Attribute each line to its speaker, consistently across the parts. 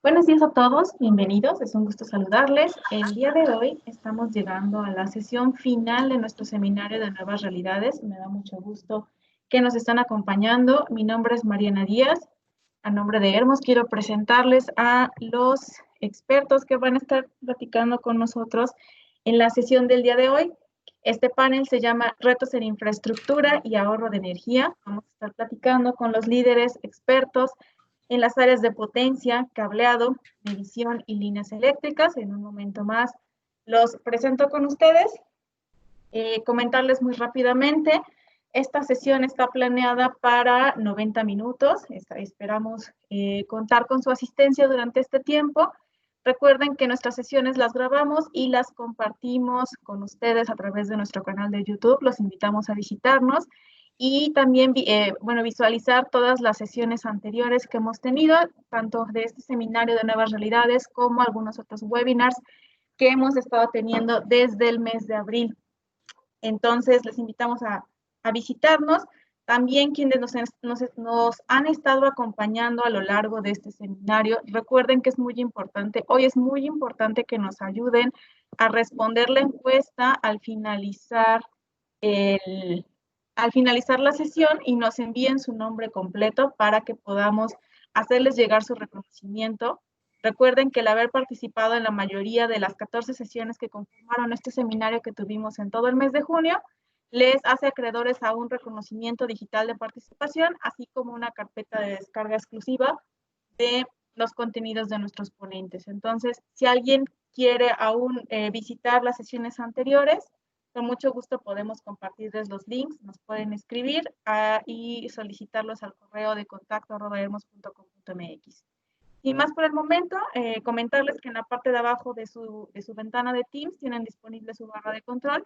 Speaker 1: Buenos días a todos, bienvenidos, es un gusto saludarles. El día de hoy estamos llegando a la sesión final de nuestro seminario de nuevas realidades. Me da mucho gusto que nos están acompañando. Mi nombre es Mariana Díaz. A nombre de Hermos quiero presentarles a los expertos que van a estar platicando con nosotros en la sesión del día de hoy. Este panel se llama Retos en Infraestructura y Ahorro de Energía. Vamos a estar platicando con los líderes expertos en las áreas de potencia, cableado, medición y líneas eléctricas. En un momento más los presento con ustedes. Comentarles muy rápidamente, esta sesión está planeada para 90 minutos. Esperamos contar con su asistencia durante este tiempo. Recuerden que nuestras sesiones las grabamos y las compartimos con ustedes a través de nuestro canal de YouTube. Los invitamos a visitarnos y también visualizar todas las sesiones anteriores que hemos tenido, tanto de este seminario de nuevas realidades como algunos otros webinars que hemos estado teniendo desde el mes de abril. Entonces, les invitamos a visitarnos. También quienes nos han estado acompañando a lo largo de este seminario, recuerden que es muy importante, hoy es muy importante que nos ayuden a responder la encuesta el, al finalizar la sesión y nos envíen su nombre completo para que podamos hacerles llegar su reconocimiento. Recuerden que el haber participado en la mayoría de las 14 sesiones que conformaron este seminario que tuvimos en todo el mes de junio, les hace acreedores a un reconocimiento digital de participación, así como una carpeta de descarga exclusiva de los contenidos de nuestros ponentes. Entonces, si alguien quiere aún visitar las sesiones anteriores, con mucho gusto podemos compartirles los links, nos pueden escribir y solicitarlos al correo de contacto@hermos.com.mx. Y más por el momento, comentarles que en la parte de abajo de su ventana de Teams tienen disponible su barra de control.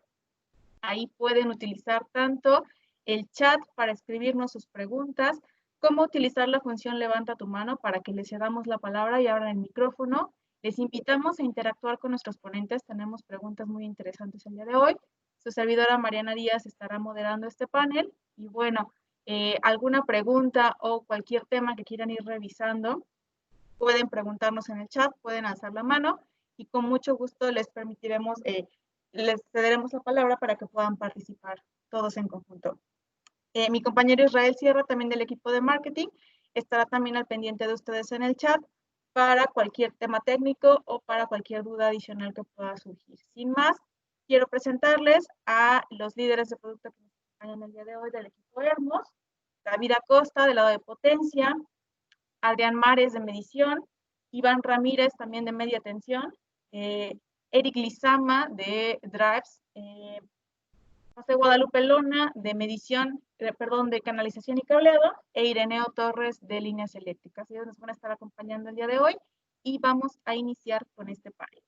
Speaker 1: Ahí pueden utilizar tanto el chat para escribirnos sus preguntas, como utilizar la función levanta tu mano para que les cedamos la palabra y abran el micrófono. Les invitamos a interactuar con nuestros ponentes. Tenemos preguntas muy interesantes el día de hoy. Su servidora Mariana Díaz estará moderando este panel. Y bueno, alguna pregunta o cualquier tema que quieran ir revisando, pueden preguntarnos en el chat, pueden alzar la mano y con mucho gusto les permitiremos, les cederemos la palabra para que puedan participar todos en conjunto. Mi compañero Israel Sierra, también del equipo de marketing, estará también al pendiente de ustedes en el chat para cualquier tema técnico o para cualquier duda adicional que pueda surgir. Sin más, quiero presentarles a los líderes de producto que nos acompañan el día de hoy del equipo Hermos. David Acosta, del lado de potencia, Adrián Mares de medición, Iván Ramírez también de media tensión, Eric Lizama de drives, José Guadalupe Lona de medición, de canalización y cableado, e Ireneo Torres de líneas eléctricas. Ellos nos van a estar acompañando el día de hoy y vamos a iniciar con este panel.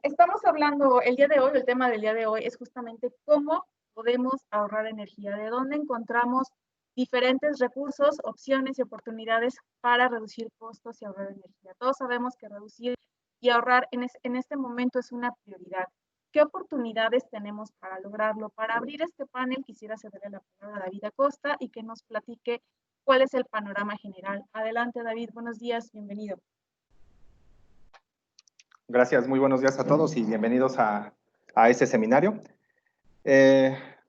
Speaker 1: Estamos hablando el día de hoy, el tema del día de hoy es justamente cómo podemos ahorrar energía, de dónde encontramos diferentes recursos, opciones y oportunidades para reducir costos y ahorrar energía. Todos sabemos que reducir y ahorrar en este momento es una prioridad. ¿Qué oportunidades tenemos para lograrlo? Para abrir este panel quisiera cederle la palabra a David Acosta y que nos platique cuál es el panorama general. Adelante, David, buenos días, bienvenido.
Speaker 2: Gracias, muy buenos días a todos y bienvenidos a este seminario.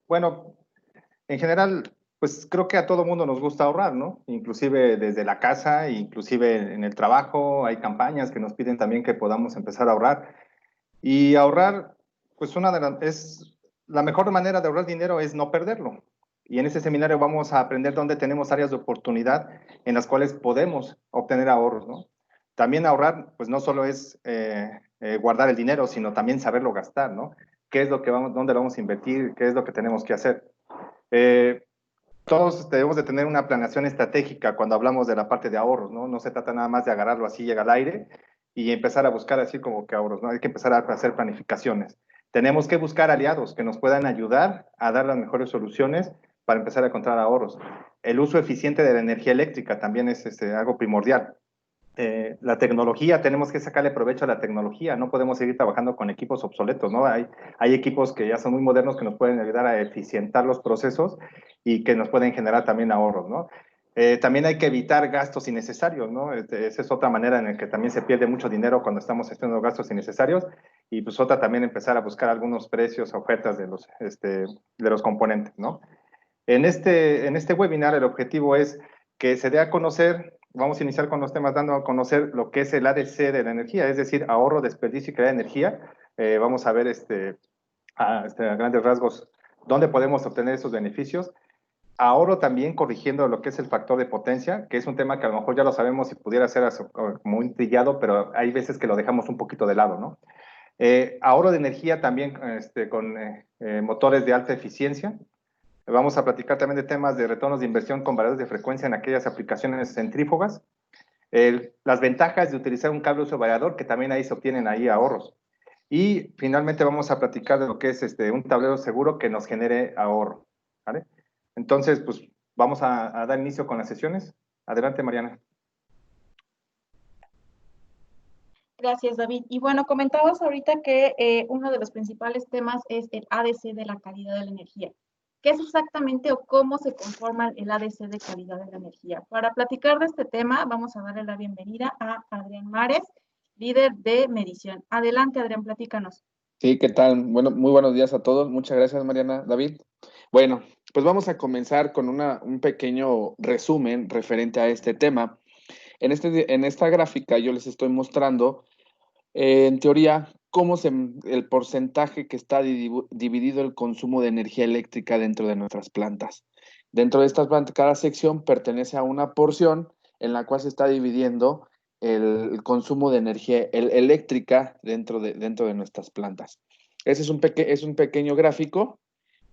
Speaker 2: Bueno, en general, pues creo que a todo mundo nos gusta ahorrar, ¿no? Inclusive desde la casa, inclusive en el trabajo, hay campañas que nos piden también que podamos empezar a ahorrar. Y ahorrar, pues es la mejor manera de ahorrar dinero es no perderlo. Y en este seminario vamos a aprender dónde tenemos áreas de oportunidad en las cuales podemos obtener ahorros, ¿no? También ahorrar, pues no solo es guardar el dinero, sino también saberlo gastar, ¿no? ¿Qué es lo que dónde lo vamos a invertir? ¿Qué es lo que tenemos que hacer? Todos debemos de tener una planeación estratégica cuando hablamos de la parte de ahorros, ¿no? No se trata nada más de agarrarlo así, llega al aire y empezar a buscar así como que ahorros, ¿no? Hay que empezar a hacer planificaciones. Tenemos que buscar aliados que nos puedan ayudar a dar las mejores soluciones para empezar a encontrar ahorros. El uso eficiente de la energía eléctrica también es algo primordial. La tecnología, tenemos que sacarle provecho a la tecnología, no podemos seguir trabajando con equipos obsoletos, ¿no? Hay equipos que ya son muy modernos que nos pueden ayudar a eficientar los procesos y que nos pueden generar también ahorros, ¿no? También hay que evitar gastos innecesarios, ¿no? Esa es otra manera en la que también se pierde mucho dinero cuando estamos haciendo gastos innecesarios. Y pues otra también empezar a buscar algunos precios, ofertas de los componentes, ¿no? En este webinar el objetivo es que se dé a conocer, vamos a iniciar con los temas dando a conocer lo que es el ADC de la energía, es decir, ahorro, desperdicio y crear energía. Vamos a ver a grandes rasgos dónde podemos obtener esos beneficios. Ahorro también corrigiendo lo que es el factor de potencia, que es un tema que a lo mejor ya lo sabemos y pudiera ser como un trillado, pero hay veces que lo dejamos un poquito de lado, ¿no? Ahorro de energía también con motores de alta eficiencia. Vamos a platicar también de temas de retornos de inversión con valores de frecuencia en aquellas aplicaciones centrífugas. Las ventajas de utilizar un cable uso variador, que también ahí se obtienen ahí ahorros. Y finalmente vamos a platicar de lo que es un tablero seguro que nos genere ahorro. ¿Vale? Entonces, pues vamos a dar inicio con las sesiones. Adelante, Mariana.
Speaker 1: Gracias, David. Y bueno, comentabas ahorita que uno de los principales temas es el ADC de la calidad de la energía. ¿Qué es exactamente o cómo se conforma el ADC de calidad de la energía? Para platicar de este tema, vamos a darle la bienvenida a Adrián Mares, líder de medición. Adelante, Adrián, platícanos.
Speaker 3: Sí, ¿qué tal? Bueno, muy buenos días a todos. Muchas gracias, Mariana, David. Bueno, pues vamos a comenzar con un pequeño resumen referente a este tema. En esta gráfica yo les estoy mostrando, en teoría, el porcentaje que está dividido el consumo de energía eléctrica dentro de nuestras plantas. Dentro de estas plantas, cada sección pertenece a una porción en la cual se está dividiendo el consumo de energía eléctrica dentro de nuestras plantas. Ese es un pequeño gráfico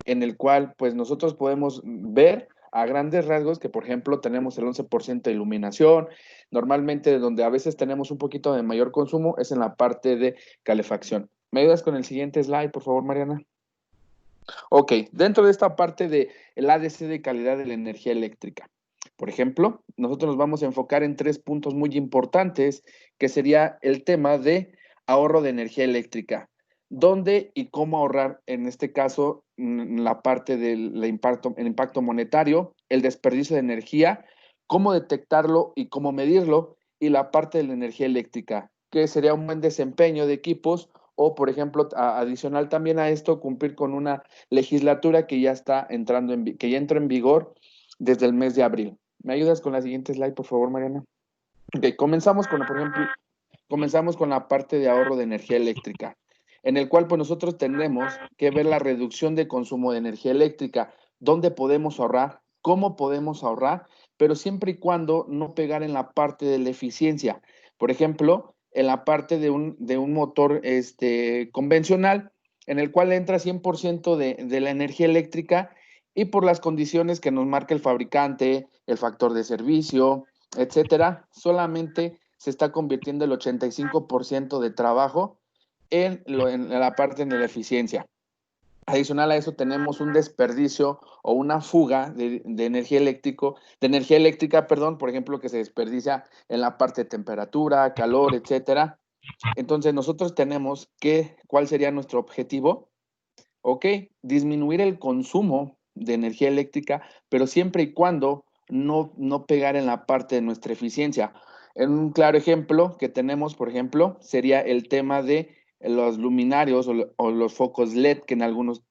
Speaker 3: en el cual pues nosotros podemos ver a grandes rasgos que, por ejemplo, tenemos el 11% de iluminación. Normalmente donde a veces tenemos un poquito de mayor consumo es en la parte de calefacción. ¿Me ayudas con el siguiente slide, por favor, Mariana? Ok, dentro de esta parte del ADC de calidad de la energía eléctrica, por ejemplo, nosotros nos vamos a enfocar en 3 puntos muy importantes, que sería el tema de ahorro de energía eléctrica. ¿Dónde y cómo ahorrar? En este caso, la parte del impacto monetario, el desperdicio de energía, cómo detectarlo y cómo medirlo, y la parte de la energía eléctrica, que sería un buen desempeño de equipos o, por ejemplo, adicional también a esto, cumplir con una legislatura que ya está que ya entró en vigor desde el mes de abril. ¿Me ayudas con la siguiente slide, por favor, Mariana? Ok, comenzamos con la parte de ahorro de energía eléctrica, en el cual pues nosotros tenemos que ver la reducción de consumo de energía eléctrica, dónde podemos ahorrar, cómo podemos ahorrar, pero siempre y cuando no pegar en la parte de la eficiencia. Por ejemplo, en la parte de un motor convencional, en el cual entra 100% de la energía eléctrica y por las condiciones que nos marca el fabricante, el factor de servicio, etcétera, solamente se está convirtiendo el 85% de trabajo en la parte de la eficiencia. Adicional a eso tenemos un desperdicio o una fuga de energía eléctrica, perdón, por ejemplo, que se desperdicia en la parte de temperatura, calor, etcétera. Entonces nosotros tenemos ¿cuál sería nuestro objetivo? Ok, disminuir el consumo de energía eléctrica, pero siempre y cuando no pegar en la parte de nuestra eficiencia. En un claro ejemplo que tenemos, por ejemplo, sería el tema de los luminarios o los focos LED que en algunos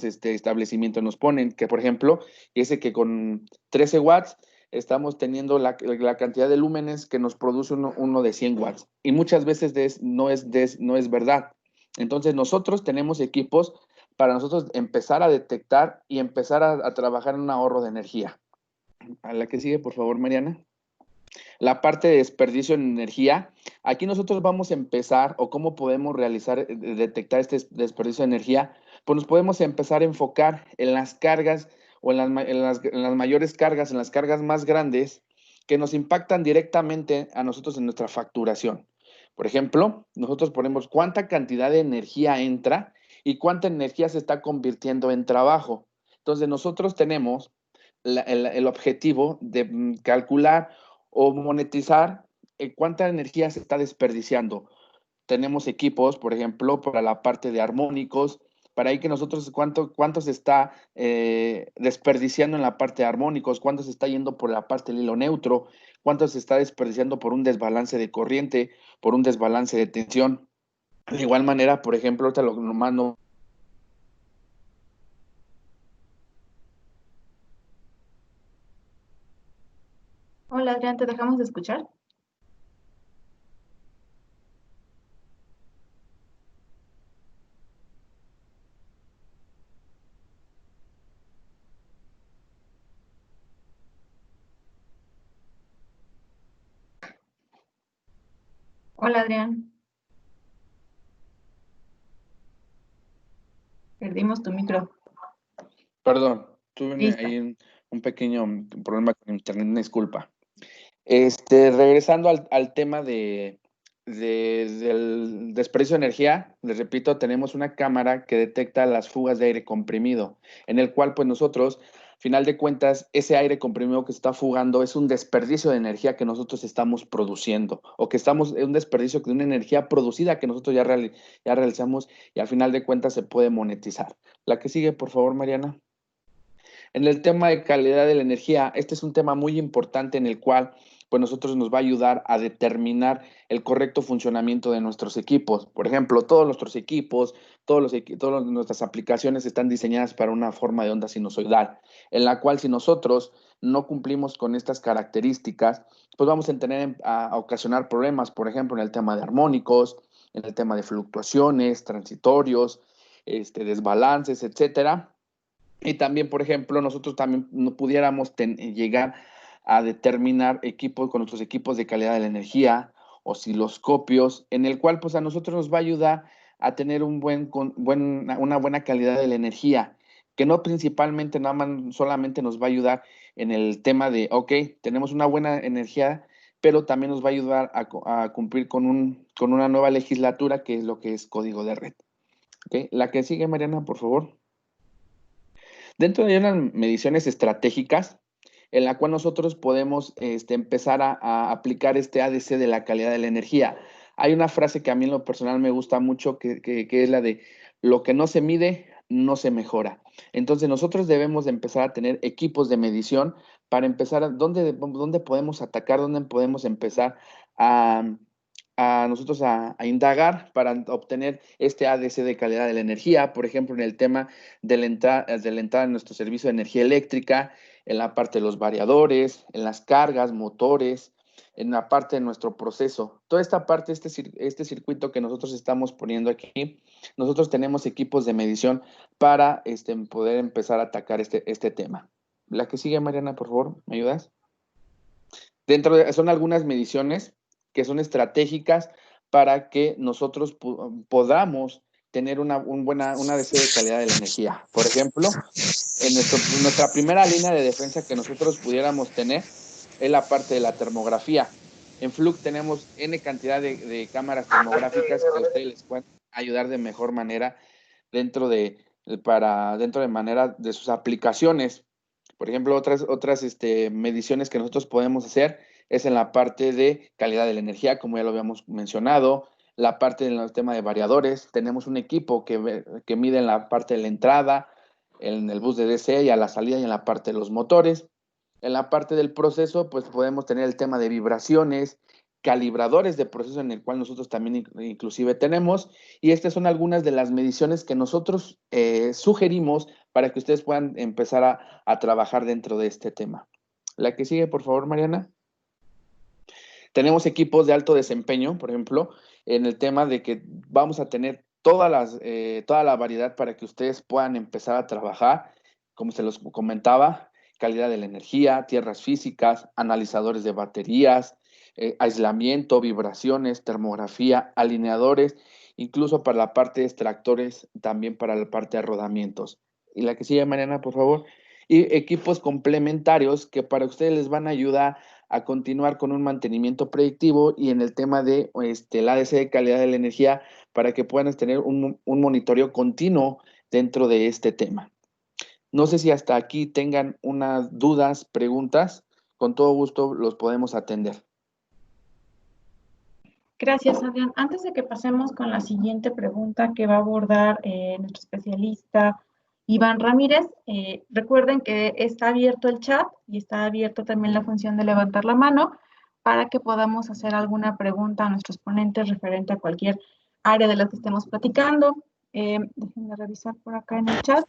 Speaker 3: establecimientos nos ponen, que por ejemplo, ese que con 13 watts estamos teniendo la cantidad de lúmenes que nos produce uno de 100 watts. Y muchas veces no es verdad. Entonces nosotros tenemos equipos para nosotros empezar a detectar y empezar a trabajar en un ahorro de energía. A la que sigue, por favor, Mariana. La parte de desperdicio en energía. Aquí nosotros vamos a empezar, o cómo podemos detectar este desperdicio de energía, pues nos podemos empezar a enfocar en las cargas o en las mayores cargas, en las cargas más grandes que nos impactan directamente a nosotros en nuestra facturación. Por ejemplo, nosotros ponemos cuánta cantidad de energía entra y cuánta energía se está convirtiendo en trabajo. Entonces, nosotros tenemos el objetivo de calcular o monetizar cuánta energía se está desperdiciando. Tenemos equipos, por ejemplo, para la parte de armónicos para ahí que nosotros cuánto se está desperdiciando en la parte de armónicos, cuánto se está yendo por la parte del hilo neutro, cuánto se está desperdiciando por un desbalance de corriente, por un desbalance de tensión. De igual manera, por ejemplo, ahorita lo nomás no.
Speaker 1: Hola Adrián, ¿te dejamos de escuchar? Hola Adrián, perdimos tu micro.
Speaker 3: Perdón, tuve
Speaker 1: Listo.
Speaker 3: ahí un pequeño problema con internet, una disculpa. Regresando al tema del desperdicio de energía, les repito, tenemos una cámara que detecta las fugas de aire comprimido, en el cual pues nosotros, final de cuentas, ese aire comprimido que se está fugando es un desperdicio de energía que nosotros estamos produciendo, o que es un desperdicio de una energía producida que nosotros ya realizamos y al final de cuentas se puede monetizar. La que sigue, por favor, Mariana. En el tema de calidad de la energía, este es un tema muy importante en el cual pues nosotros nos va a ayudar a determinar el correcto funcionamiento de nuestros equipos. Por ejemplo, todos nuestros equipos, todas nuestras aplicaciones están diseñadas para una forma de onda sinusoidal, en la cual si nosotros no cumplimos con estas características, pues vamos a ocasionar problemas, por ejemplo, en el tema de armónicos, en el tema de fluctuaciones, transitorios, desbalances, etcétera. Y también, por ejemplo, nosotros también no pudiéramos llegar a determinar equipos con nuestros equipos de calidad de la energía, osciloscopios, en el cual pues a nosotros nos va a ayudar a tener una buena calidad de la energía, que no principalmente nada más solamente nos va a ayudar en el tema de, ok, tenemos una buena energía, pero también nos va a ayudar a cumplir con una nueva legislatura que es lo que es código de red. ¿Okay? La que sigue, Mariana, por favor. Dentro de unas mediciones estratégicas, en la cual nosotros podemos empezar a aplicar este ADC de la calidad de la energía. Hay una frase que a mí en lo personal me gusta mucho, que es la de lo que no se mide, no se mejora. Entonces nosotros debemos de empezar a tener equipos de medición para empezar dónde podemos atacar, dónde podemos empezar a nosotros a indagar para obtener este ADC de calidad de la energía, por ejemplo, en el tema de la entrada en nuestro servicio de energía eléctrica, en la parte de los variadores, en las cargas, motores, en la parte de nuestro proceso. Toda esta parte, este circuito que nosotros estamos poniendo aquí, nosotros tenemos equipos de medición para poder empezar a atacar este tema. La que sigue, Mariana, por favor, ¿me ayudas? Son algunas mediciones que son estratégicas para que nosotros podamos tener una ADC de calidad de la energía. Por ejemplo, en nuestra primera línea de defensa que nosotros pudiéramos tener es la parte de la termografía. En Fluke tenemos N cantidad de cámaras termográficas que a ustedes les pueden ayudar de mejor manera dentro de manera de sus aplicaciones. Por ejemplo, otras mediciones que nosotros podemos hacer es en la parte de calidad de la energía, como ya lo habíamos mencionado, la parte del tema de variadores. Tenemos un equipo que mide en la parte de la entrada, en el bus de DC y a la salida y en la parte de los motores. En la parte del proceso, pues podemos tener el tema de vibraciones, calibradores de proceso en el cual nosotros también inclusive tenemos. Y estas son algunas de las mediciones que nosotros sugerimos para que ustedes puedan empezar a trabajar dentro de este tema. La que sigue, por favor, Mariana. Tenemos equipos de alto desempeño, por ejemplo, en el tema de que vamos a tener toda la variedad para que ustedes puedan empezar a trabajar, como se los comentaba, calidad de la energía, tierras físicas, analizadores de baterías, aislamiento, vibraciones, termografía, alineadores, incluso para la parte de extractores, también para la parte de rodamientos. Y la que sigue, Mariana, por favor. Y equipos complementarios que para ustedes les van a ayudar a continuar con un mantenimiento predictivo y en el tema de el ADC de calidad de la energía para que puedan tener un monitoreo continuo dentro de este tema. No sé si hasta aquí tengan unas dudas, preguntas, con todo gusto los podemos atender.
Speaker 1: Gracias, Adrián. Antes de que pasemos con la siguiente pregunta que va a abordar nuestro especialista Iván Ramírez, recuerden que está abierto el chat y está abierto también la función de levantar la mano para que podamos hacer alguna pregunta a nuestros ponentes referente a cualquier área de la que estemos platicando. Déjenme revisar por acá en el chat.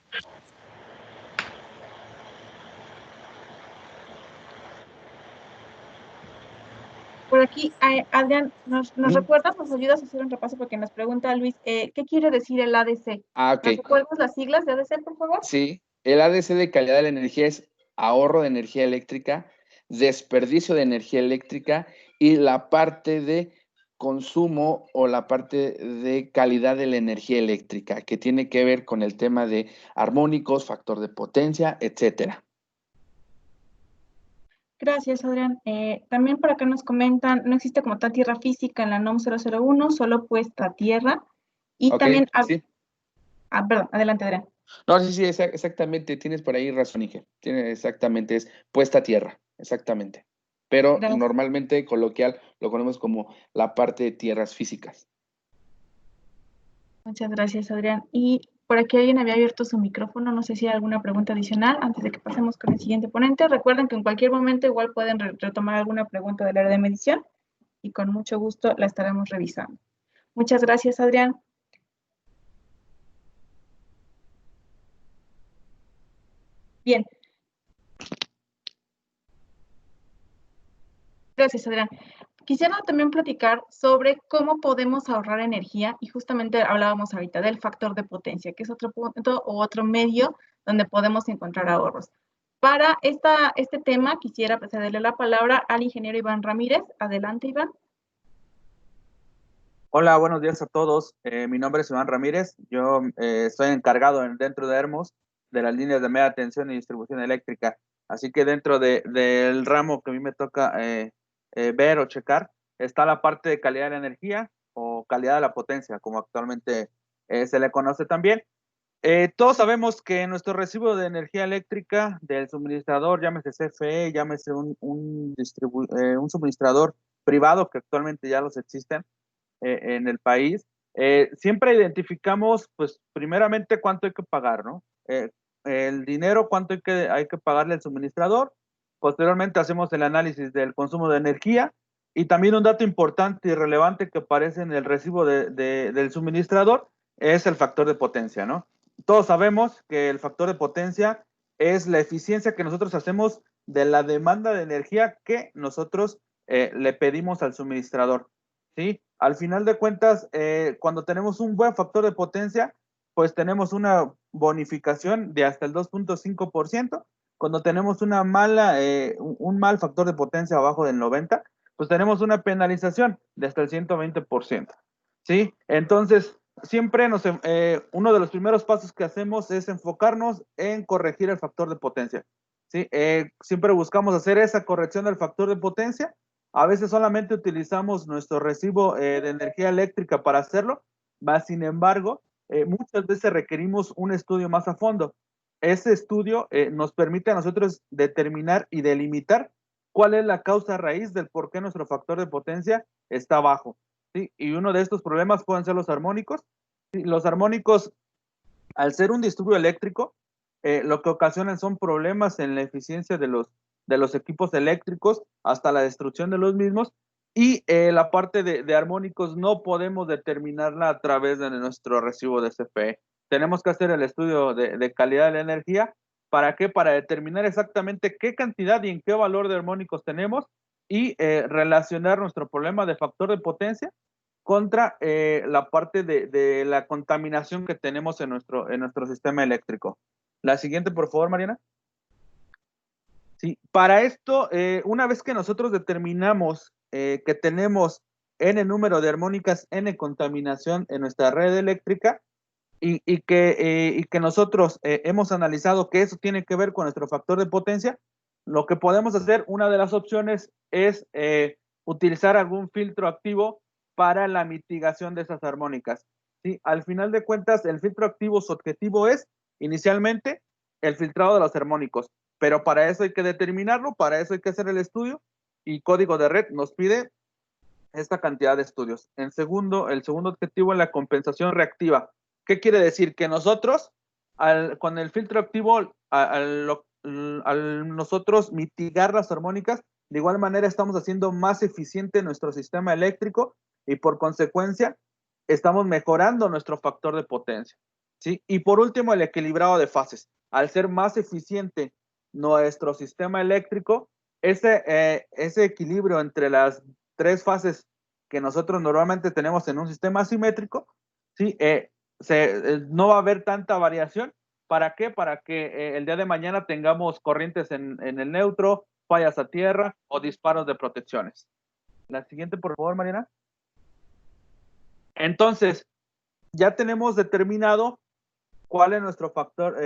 Speaker 1: Por aquí, Adrián, ¿nos recuerdas, nos ayudas a hacer un repaso? Porque nos pregunta Luis, ¿qué quiere decir el ADC?
Speaker 3: Ok.
Speaker 1: ¿Nos recuerdas las siglas de ADC, por favor?
Speaker 3: Sí, el ADC de calidad de la energía es ahorro de energía eléctrica, desperdicio de energía eléctrica y la parte de consumo o la parte de calidad de la energía eléctrica, que tiene que ver con el tema de armónicos, factor de potencia, etcétera.
Speaker 1: Gracias, Adrián. También por acá nos comentan, no existe como tal tierra física en la NOM 001, solo puesta a tierra. Y
Speaker 3: Ok,
Speaker 1: también,
Speaker 3: sí.
Speaker 1: Perdón, adelante, Adrián.
Speaker 3: No, sí, exactamente, tienes por ahí razón, Inge. Tiene exactamente, es puesta a tierra, exactamente. Pero
Speaker 1: Gracias.
Speaker 3: normalmente, coloquial, lo conocemos como la parte de tierras físicas.
Speaker 1: Muchas gracias, Adrián. Y por aquí alguien había abierto su micrófono, no sé si hay alguna pregunta adicional antes de que pasemos con el siguiente ponente. Recuerden que en cualquier momento igual pueden retomar alguna pregunta del área de medición y con mucho gusto la estaremos revisando. Muchas gracias, Adrián. Bien. Gracias, Adrián. Quisiera también platicar sobre cómo podemos ahorrar energía y justamente hablábamos ahorita del factor de potencia, que es otro punto o otro medio donde podemos encontrar ahorros. Para este tema quisiera cederle la palabra al ingeniero Iván Ramírez. Adelante, Iván.
Speaker 4: Hola, buenos días a todos. Mi nombre es Iván Ramírez. Yo estoy encargado dentro de Hermos de las líneas de media tensión y distribución eléctrica. Así que dentro del ramo que a mí me toca ver o checar está la parte de calidad de la energía o calidad de la potencia, como actualmente se le conoce también. Todos sabemos que nuestro recibo de energía eléctrica del suministrador, llámese CFE, llámese un suministrador privado, que actualmente ya los existen, en el país, siempre identificamos, pues, primeramente cuánto hay que pagar, ¿no? El dinero, cuánto hay que pagarle al suministrador. Posteriormente hacemos el análisis del consumo de energía y también un dato importante y relevante que aparece en el recibo del suministrador es el factor de potencia, ¿no? Todos sabemos que el factor de potencia es la eficiencia que nosotros hacemos de la demanda de energía que nosotros le pedimos al suministrador, ¿sí? Al final de cuentas, cuando tenemos un buen factor de potencia, pues tenemos una bonificación de hasta el 2.5%. Cuando tenemos un mal factor de potencia abajo del 90, pues tenemos una penalización de hasta el 120%, ¿sí? Entonces, siempre uno de los primeros pasos que hacemos es enfocarnos en corregir el factor de potencia, ¿sí? Siempre buscamos hacer esa corrección del factor de potencia. A veces solamente utilizamos nuestro recibo de energía eléctrica para hacerlo, más sin embargo, muchas veces requerimos un estudio más a fondo. Ese estudio nos permite a nosotros determinar y delimitar cuál es la causa raíz del por qué nuestro factor de potencia está bajo, ¿sí? Y uno de estos problemas pueden ser los armónicos. ¿Sí? Los armónicos, al ser un disturbio eléctrico, lo que ocasionan son problemas en la eficiencia de los equipos eléctricos hasta la destrucción de los mismos, y la parte de armónicos no podemos determinarla a través de nuestro recibo de CFE. Tenemos que hacer el estudio de calidad de la energía. ¿Para qué? Para determinar exactamente qué cantidad y en qué valor de armónicos tenemos y relacionar nuestro problema de factor de potencia contra la parte de la contaminación que tenemos en nuestro sistema eléctrico. La siguiente, por favor, Mariana. Sí, para esto, una vez que nosotros determinamos que tenemos N número de armónicas, N contaminación en nuestra red eléctrica, y que nosotros hemos analizado que eso tiene que ver con nuestro factor de potencia, lo que podemos hacer, una de las opciones es utilizar algún filtro activo para la mitigación de esas armónicas, ¿sí? Al final de cuentas, el filtro activo, su objetivo es inicialmente el filtrado de los armónicos, pero para eso hay que determinarlo, para eso hay que hacer el estudio, y código de red nos pide esta cantidad de estudios. El segundo objetivo es la compensación reactiva. ¿Qué quiere decir? Que nosotros, con el filtro activo, al nosotros mitigar las armónicas, de igual manera estamos haciendo más eficiente nuestro sistema eléctrico y por consecuencia estamos mejorando nuestro factor de potencia, ¿sí? Y por último, el equilibrado de fases. Al ser más eficiente nuestro sistema eléctrico, ese equilibrio entre las tres fases que nosotros normalmente tenemos en un sistema asimétrico, ¿sí? No va a haber tanta variación. ¿Para qué? Para que el día de mañana tengamos corrientes en el neutro, fallas a tierra o disparos de protecciones. La siguiente, por favor, Mariana. Entonces, ya tenemos determinado cuál es nuestro factor,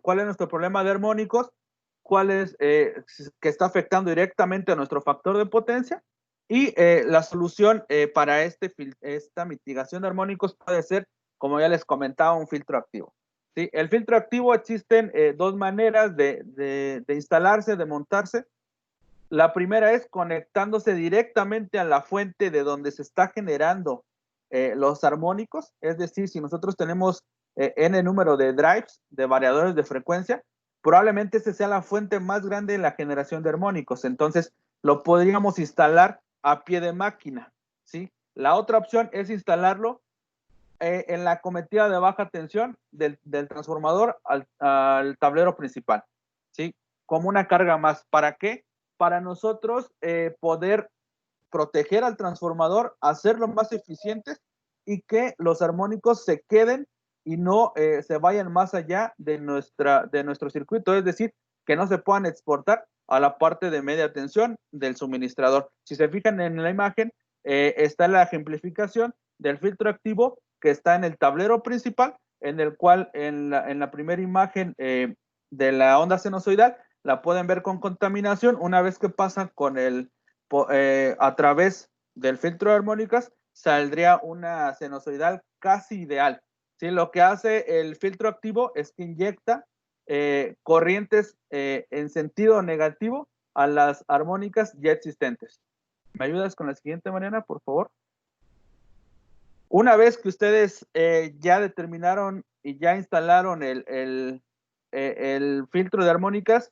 Speaker 4: cuál es nuestro problema de armónicos, cuál es que está afectando directamente a nuestro factor de potencia, y la solución para esta mitigación de armónicos puede ser, como ya les comentaba, un filtro activo. ¿Sí? El filtro activo, existen dos maneras de instalarse, de montarse. La primera es conectándose directamente a la fuente de donde se está generando los armónicos, es decir, si nosotros tenemos n número de drives, de variadores de frecuencia, probablemente esa sea la fuente más grande en la generación de armónicos, entonces lo podríamos instalar a pie de máquina, ¿sí? La otra opción es instalarlo en la cometida de baja tensión del transformador al tablero principal, ¿sí? Como una carga más. ¿Para qué? Para nosotros poder proteger al transformador, hacerlo más eficientes y que los armónicos se queden y no se vayan más allá de nuestro circuito, es decir, que no se puedan exportar a la parte de media tensión del suministrador. Si se fijan en la imagen, está la ejemplificación del filtro activo que está en el tablero principal, en el cual en la primera imagen de la onda sinusoidal la pueden ver con contaminación. Una vez que pasa con a través del filtro de armónicas, saldría una sinusoidal casi ideal. ¿Sí? Lo que hace el filtro activo es que inyecta corrientes en sentido negativo a las armónicas ya existentes. ¿Me ayudas con la siguiente, Mariana, por favor? Una vez que ustedes ya determinaron y ya instalaron el filtro de armónicas,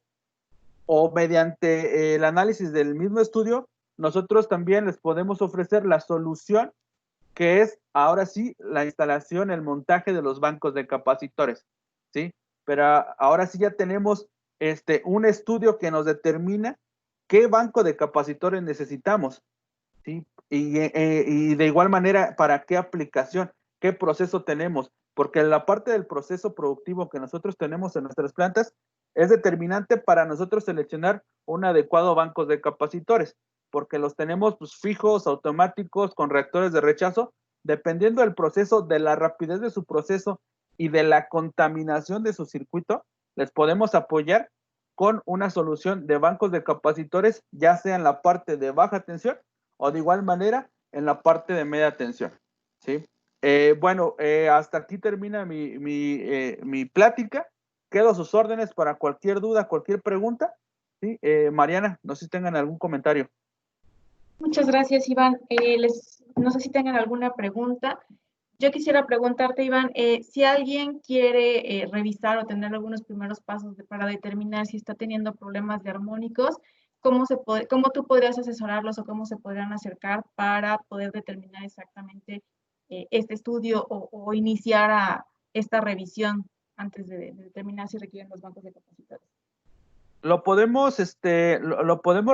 Speaker 4: o mediante el análisis del mismo estudio, nosotros también les podemos ofrecer la solución, que es ahora sí la instalación, el montaje de los bancos de capacitores, ¿sí? Pero ahora sí ya tenemos un estudio que nos determina qué banco de capacitores necesitamos, ¿sí? Y de igual manera, ¿para qué aplicación? ¿Qué proceso tenemos? Porque la parte del proceso productivo que nosotros tenemos en nuestras plantas es determinante para nosotros seleccionar un adecuado banco de capacitores, porque los tenemos pues, fijos, automáticos, con reactores de rechazo, dependiendo del proceso, de la rapidez de su proceso y de la contaminación de su circuito, les podemos apoyar con una solución de bancos de capacitores, ya sea en la parte de baja tensión o de igual manera en la parte de media tensión, ¿sí? Bueno, hasta aquí termina mi plática. Quedo a sus órdenes para cualquier duda, cualquier pregunta, ¿sí? Mariana, no sé si tengan algún comentario.
Speaker 1: Muchas gracias, Iván. No sé si tengan alguna pregunta. Yo quisiera preguntarte, Iván, si alguien quiere revisar o tener algunos primeros pasos para determinar si está teniendo problemas de armónicos, ¿cómo tú podrías asesorarlos o cómo se podrían acercar para poder determinar exactamente este estudio o iniciar esta revisión antes de determinar si requieren los bancos de capacitores?
Speaker 4: Lo podemos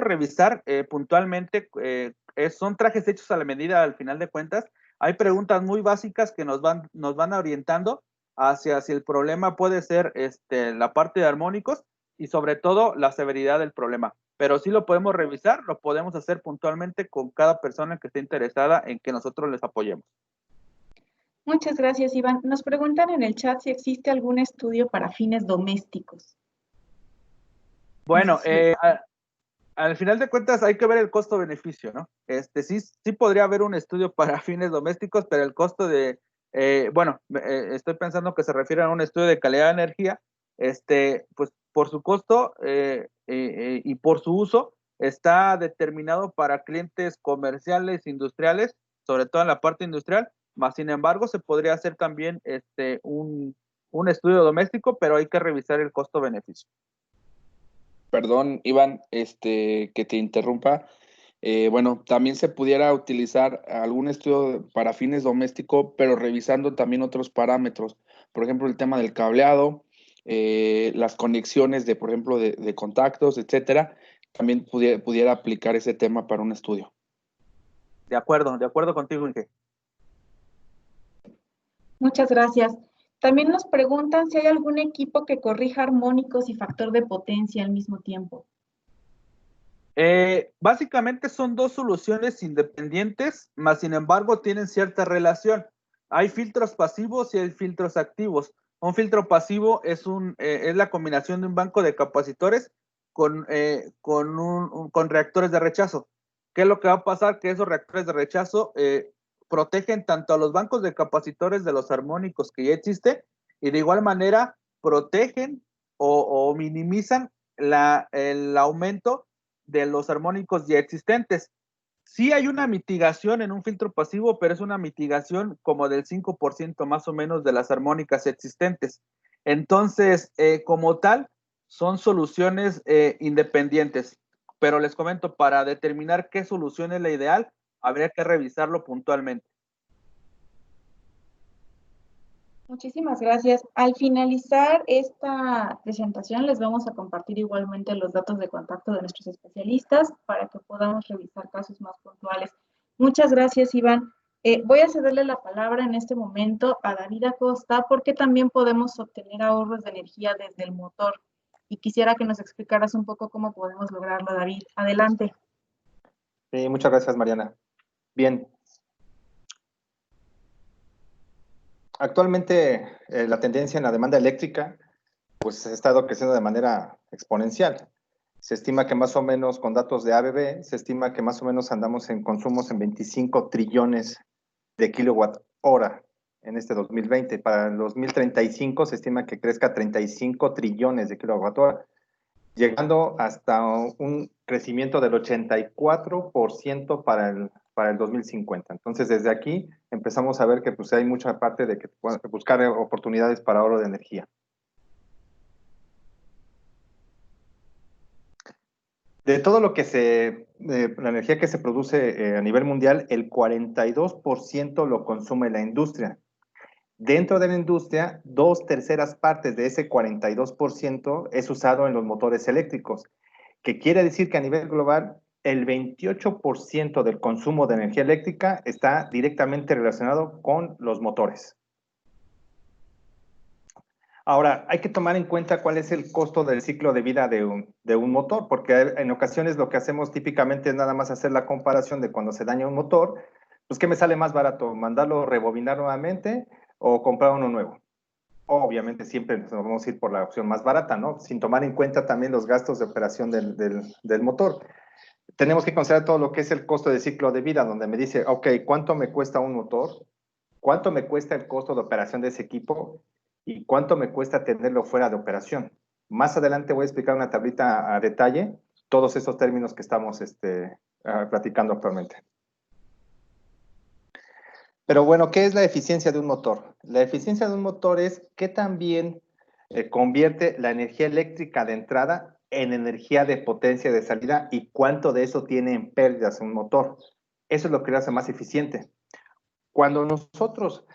Speaker 4: revisar puntualmente. Son trajes hechos a la medida al final de cuentas. Hay preguntas muy básicas que nos van orientando hacia si el problema puede ser la parte de armónicos y sobre todo la severidad del problema. Pero sí lo podemos revisar, lo podemos hacer puntualmente con cada persona que esté interesada en que nosotros les apoyemos.
Speaker 1: Muchas gracias, Iván. Nos preguntan en el chat si existe algún estudio para fines domésticos.
Speaker 4: Bueno, al final de cuentas hay que ver el costo-beneficio, ¿no? Sí podría haber un estudio para fines domésticos, pero el costo estoy pensando que se refiere a un estudio de calidad de energía, pues por su costo y por su uso, está determinado para clientes comerciales, industriales, sobre todo en la parte industrial, más sin embargo se podría hacer también un estudio doméstico, pero hay que revisar el costo-beneficio.
Speaker 3: Perdón, Iván, que te interrumpa. Bueno, también se pudiera utilizar algún estudio para fines domésticos, pero revisando también otros parámetros. Por ejemplo, el tema del cableado, las conexiones de, por ejemplo, de contactos, etcétera. También pudiera aplicar ese tema para un estudio.
Speaker 4: De acuerdo contigo, Inge.
Speaker 1: Muchas gracias. También nos preguntan si hay algún equipo que corrija armónicos y factor de potencia al mismo tiempo.
Speaker 4: Básicamente son dos soluciones independientes, mas sin embargo tienen cierta relación. Hay filtros pasivos y hay filtros activos. Un filtro pasivo es la combinación de un banco de capacitores con reactores de rechazo. ¿Qué es lo que va a pasar? Que esos reactores de rechazo protegen tanto a los bancos de capacitores de los armónicos que ya existen y de igual manera protegen o minimizan el aumento de los armónicos ya existentes. Sí hay una mitigación en un filtro pasivo, pero es una mitigación como del 5% más o menos de las armónicas existentes. Entonces, como tal, son soluciones independientes. Pero les comento, para determinar qué solución es la ideal, habría que revisarlo puntualmente.
Speaker 1: Muchísimas gracias. Al finalizar esta presentación, les vamos a compartir igualmente los datos de contacto de nuestros especialistas para que podamos revisar casos más puntuales. Muchas gracias, Iván. Voy a cederle la palabra en este momento a David Acosta porque también podemos obtener ahorros de energía desde el motor. Y quisiera que nos explicaras un poco cómo podemos lograrlo, David. Adelante.
Speaker 2: Sí, muchas gracias, Mariana. Bien. Actualmente la tendencia en la demanda eléctrica pues ha estado creciendo de manera exponencial. Se estima que más o menos con datos de ABB, se estima que más o menos andamos en consumos en 25 trillones de kilowatt hora en este 2020. Para el 2035 se estima que crezca a 35 trillones de kilowatt hora, llegando hasta un crecimiento del 84% para el 2050. Entonces, desde aquí empezamos a ver que pues, hay mucha parte de que buscar oportunidades para ahorro de energía. De todo lo que la energía que se produce a nivel mundial, el 42% lo consume la industria. Dentro de la industria, 2/3 partes de ese 42% es usado en los motores eléctricos, que quiere decir que a nivel global, el 28% del consumo de energía eléctrica está directamente relacionado con los motores. Ahora, hay que tomar en cuenta cuál es el costo del ciclo de vida de un motor, porque en ocasiones lo que hacemos típicamente es nada más hacer la comparación de cuando se daña un motor, pues ¿qué me sale más barato? ¿Mandarlo rebobinar nuevamente o comprar uno nuevo? Obviamente siempre nos vamos a ir por la opción más barata, ¿no? Sin tomar en cuenta también los gastos de operación del motor. Tenemos que considerar todo lo que es el costo de ciclo de vida, donde me dice, ok, ¿cuánto me cuesta un motor? ¿Cuánto me cuesta el costo de operación de ese equipo? ¿Y cuánto me cuesta tenerlo fuera de operación? Más adelante voy a explicar una tablita a detalle, todos esos términos que estamos platicando actualmente. Pero bueno, ¿qué es la eficiencia de un motor? La eficiencia de un motor es que también convierte la energía eléctrica de entrada en energía de potencia de salida y cuánto de eso tiene en pérdidas un motor. Eso es lo que lo hace más eficiente. Cuando nosotros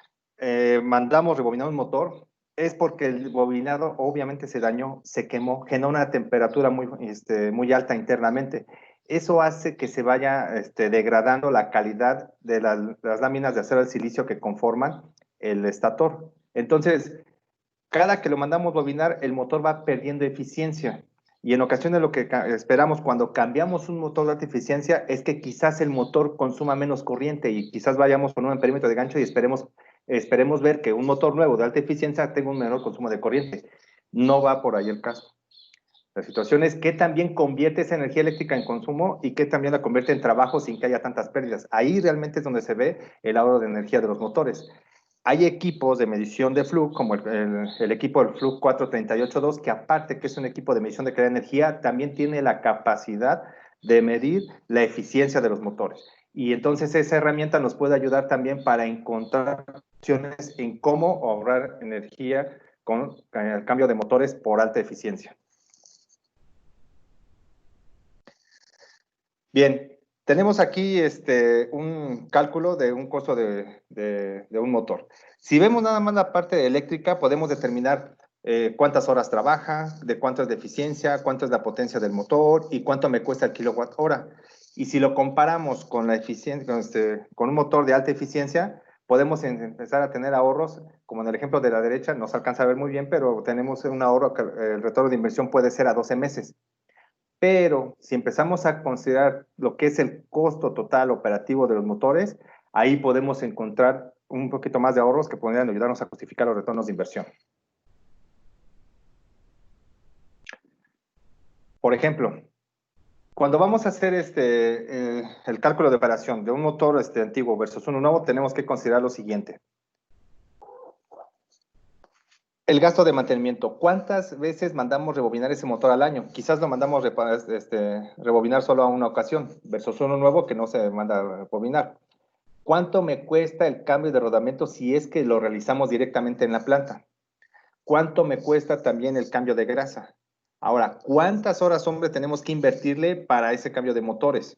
Speaker 2: mandamos rebobinar un motor, es porque el bobinado obviamente se dañó, se quemó, genera una temperatura muy alta internamente. Eso hace que se vaya degradando la calidad de las láminas de acero al silicio que conforman el estator. Entonces, cada que lo mandamos bobinar, el motor va perdiendo eficiencia. Y en ocasiones lo que esperamos cuando cambiamos un motor de alta eficiencia es que quizás el motor consuma menos corriente y quizás vayamos con un perímetro de gancho y esperemos ver que un motor nuevo de alta eficiencia tenga un menor consumo de corriente. No va por ahí el caso. La situación es que también convierte esa energía eléctrica en consumo y que también la convierte en trabajo sin que haya tantas pérdidas. Ahí realmente es donde se ve el ahorro de energía de los motores. Hay equipos de medición de flujo, como el equipo del Fluke 438.2, que aparte que es un equipo de medición de calidad de energía, también tiene la capacidad de medir la eficiencia de los motores. Y entonces esa herramienta nos puede ayudar también para encontrar opciones en cómo ahorrar energía con el cambio de motores por alta eficiencia. Bien, tenemos aquí un cálculo de un costo de un motor. Si vemos nada más la parte eléctrica, podemos determinar cuántas horas trabaja, de cuánto es de eficiencia, cuánto es la potencia del motor y cuánto me cuesta el kilowatt hora. Y si lo comparamos con la eficiencia, con un motor de alta eficiencia, podemos empezar a tener ahorros, como en el ejemplo de la derecha, no se alcanza a ver muy bien, pero tenemos un ahorro que el retorno de inversión puede ser a 12 meses. Pero si empezamos a considerar lo que es el costo total operativo de los motores, ahí podemos encontrar un poquito más de ahorros que podrían ayudarnos a justificar los retornos de inversión. Por ejemplo, cuando vamos a hacer el cálculo de operación de un motor antiguo versus uno nuevo, tenemos que considerar lo siguiente. El gasto de mantenimiento. ¿Cuántas veces mandamos rebobinar ese motor al año? Quizás lo mandamos rebobinar solo a una ocasión, versus uno nuevo que no se manda a rebobinar. ¿Cuánto me cuesta el cambio de rodamiento si es que lo realizamos directamente en la planta? ¿Cuánto me cuesta también el cambio de grasa? Ahora, ¿cuántas horas hombre tenemos que invertirle para ese cambio de motores?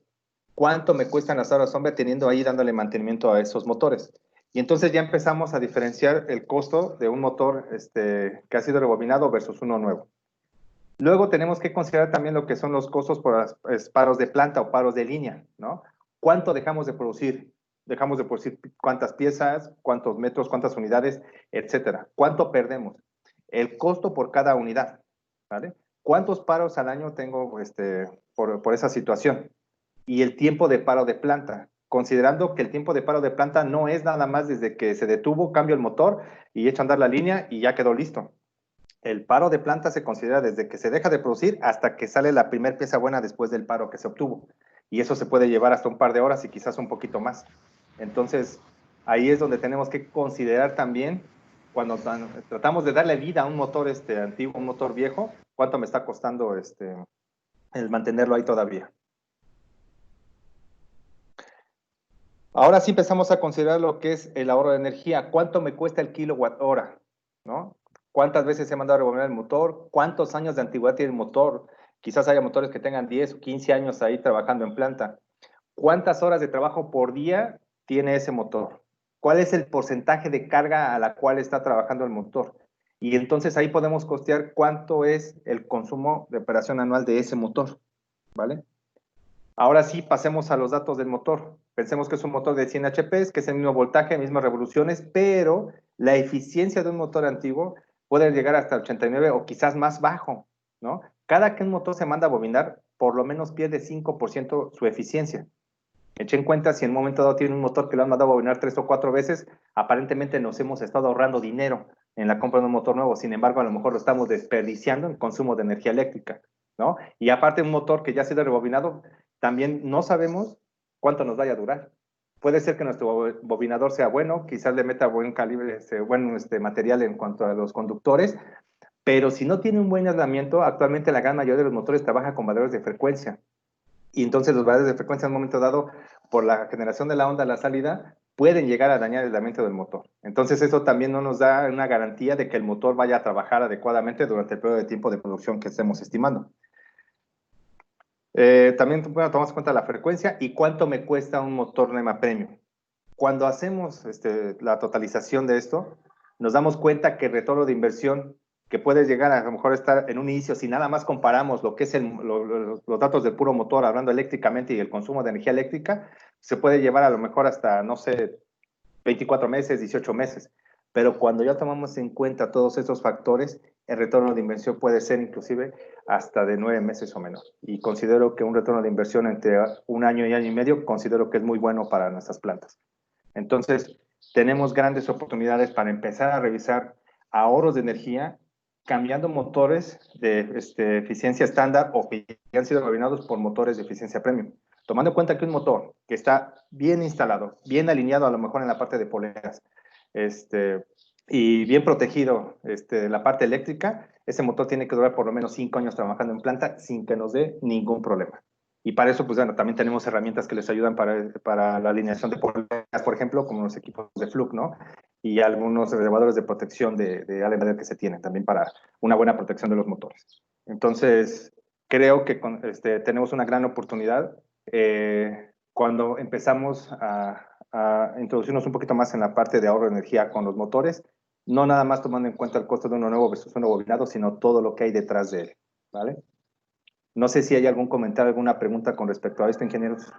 Speaker 2: ¿Cuánto me cuestan las horas hombre teniendo ahí dándole mantenimiento a esos motores? Y entonces ya empezamos a diferenciar el costo de un motor que ha sido rebobinado versus uno nuevo. Luego tenemos que considerar también lo que son los costos por paros de planta o paros de línea, ¿no? ¿Cuánto dejamos de producir? Dejamos de producir cuántas piezas, cuántos metros, cuántas unidades, etcétera. ¿Cuánto perdemos? El costo por cada unidad, ¿vale? ¿Cuántos paros al año tengo por esa situación? Y el tiempo de paro de planta, considerando que el tiempo de paro de planta no es nada más desde que se detuvo, cambio el motor y echo a andar la línea y ya quedó listo. El paro de planta se considera desde que se deja de producir hasta que sale la primera pieza buena después del paro que se obtuvo. Y eso se puede llevar hasta un par de horas y quizás un poquito más. Entonces, ahí es donde tenemos que considerar también, cuando tratamos de darle vida a un motor antiguo, un motor viejo, cuánto me está costando el mantenerlo ahí todavía. Ahora sí empezamos a considerar lo que es el ahorro de energía. ¿Cuánto me cuesta el kilowatt hora? ¿No? ¿Cuántas veces he mandado a rebobinar el motor? ¿Cuántos años de antigüedad tiene el motor? Quizás haya motores que tengan 10 o 15 años ahí trabajando en planta. ¿Cuántas horas de trabajo por día tiene ese motor? ¿Cuál es el porcentaje de carga a la cual está trabajando el motor? Y entonces ahí podemos costear cuánto es el consumo de operación anual de ese motor, ¿vale? Ahora sí, pasemos a los datos del motor. Pensemos que es un motor de 100 HP, que es el mismo voltaje, mismas revoluciones, pero la eficiencia de un motor antiguo puede llegar hasta 89 o quizás más bajo, ¿no? Cada que un motor se manda a bobinar, por lo menos pierde 5% su eficiencia. Echen en cuenta, si en un momento dado tiene un motor que lo han mandado a bobinar 3 o 4 veces, aparentemente nos hemos estado ahorrando dinero en la compra de un motor nuevo. Sin embargo, a lo mejor lo estamos desperdiciando en consumo de energía eléctrica, ¿no? Y aparte, un motor que ya ha sido rebobinado, también no sabemos cuánto nos vaya a durar. Puede ser que nuestro bobinador sea bueno, quizás le meta buen calibre, buen material en cuanto a los conductores, pero si no tiene un buen aislamiento, actualmente la gran mayoría de los motores trabaja con valores de frecuencia. Y entonces los valores de frecuencia en un momento dado, por la generación de la onda a la salida, pueden llegar a dañar el aislamiento del motor. Entonces eso también no nos da una garantía de que el motor vaya a trabajar adecuadamente durante el periodo de tiempo de producción que estemos estimando. También tomamos en cuenta la frecuencia y cuánto me cuesta un motor NEMA Premium. Cuando hacemos la totalización de esto, nos damos cuenta que el retorno de inversión que puede llegar a lo mejor estar en un inicio, si nada más comparamos lo que es los datos del puro motor, hablando eléctricamente y el consumo de energía eléctrica, se puede llevar a lo mejor hasta, no sé, 24 meses, 18 meses. Pero cuando ya tomamos en cuenta todos estos factores, el retorno de inversión puede ser inclusive hasta de 9 meses o menos. Y considero que un retorno de inversión entre un año y año y medio, considero que es muy bueno para nuestras plantas. Entonces, tenemos grandes oportunidades para empezar a revisar ahorros de energía, cambiando motores de eficiencia estándar o que han sido rebobinados por motores de eficiencia premium. Tomando en cuenta que un motor que está bien instalado, bien alineado a lo mejor en la parte de poleas, y bien protegido la parte eléctrica, ese motor tiene que durar por lo menos 5 años trabajando en planta sin que nos dé ningún problema. Y para eso, pues bueno, también tenemos herramientas que les ayudan para la alineación de poleas, por ejemplo, como los equipos de Fluke, ¿no? Y algunos elevadores de protección de Allen Bradley que se tienen también para una buena protección de los motores. Entonces, creo que tenemos una gran oportunidad cuando empezamos a introducirnos un poquito más en la parte de ahorro de energía con los motores, no nada más tomando en cuenta el costo de uno nuevo versus uno bobinado, sino todo lo que hay detrás de él, ¿vale? No sé si hay algún comentario, alguna pregunta con respecto a esto, ingenieros.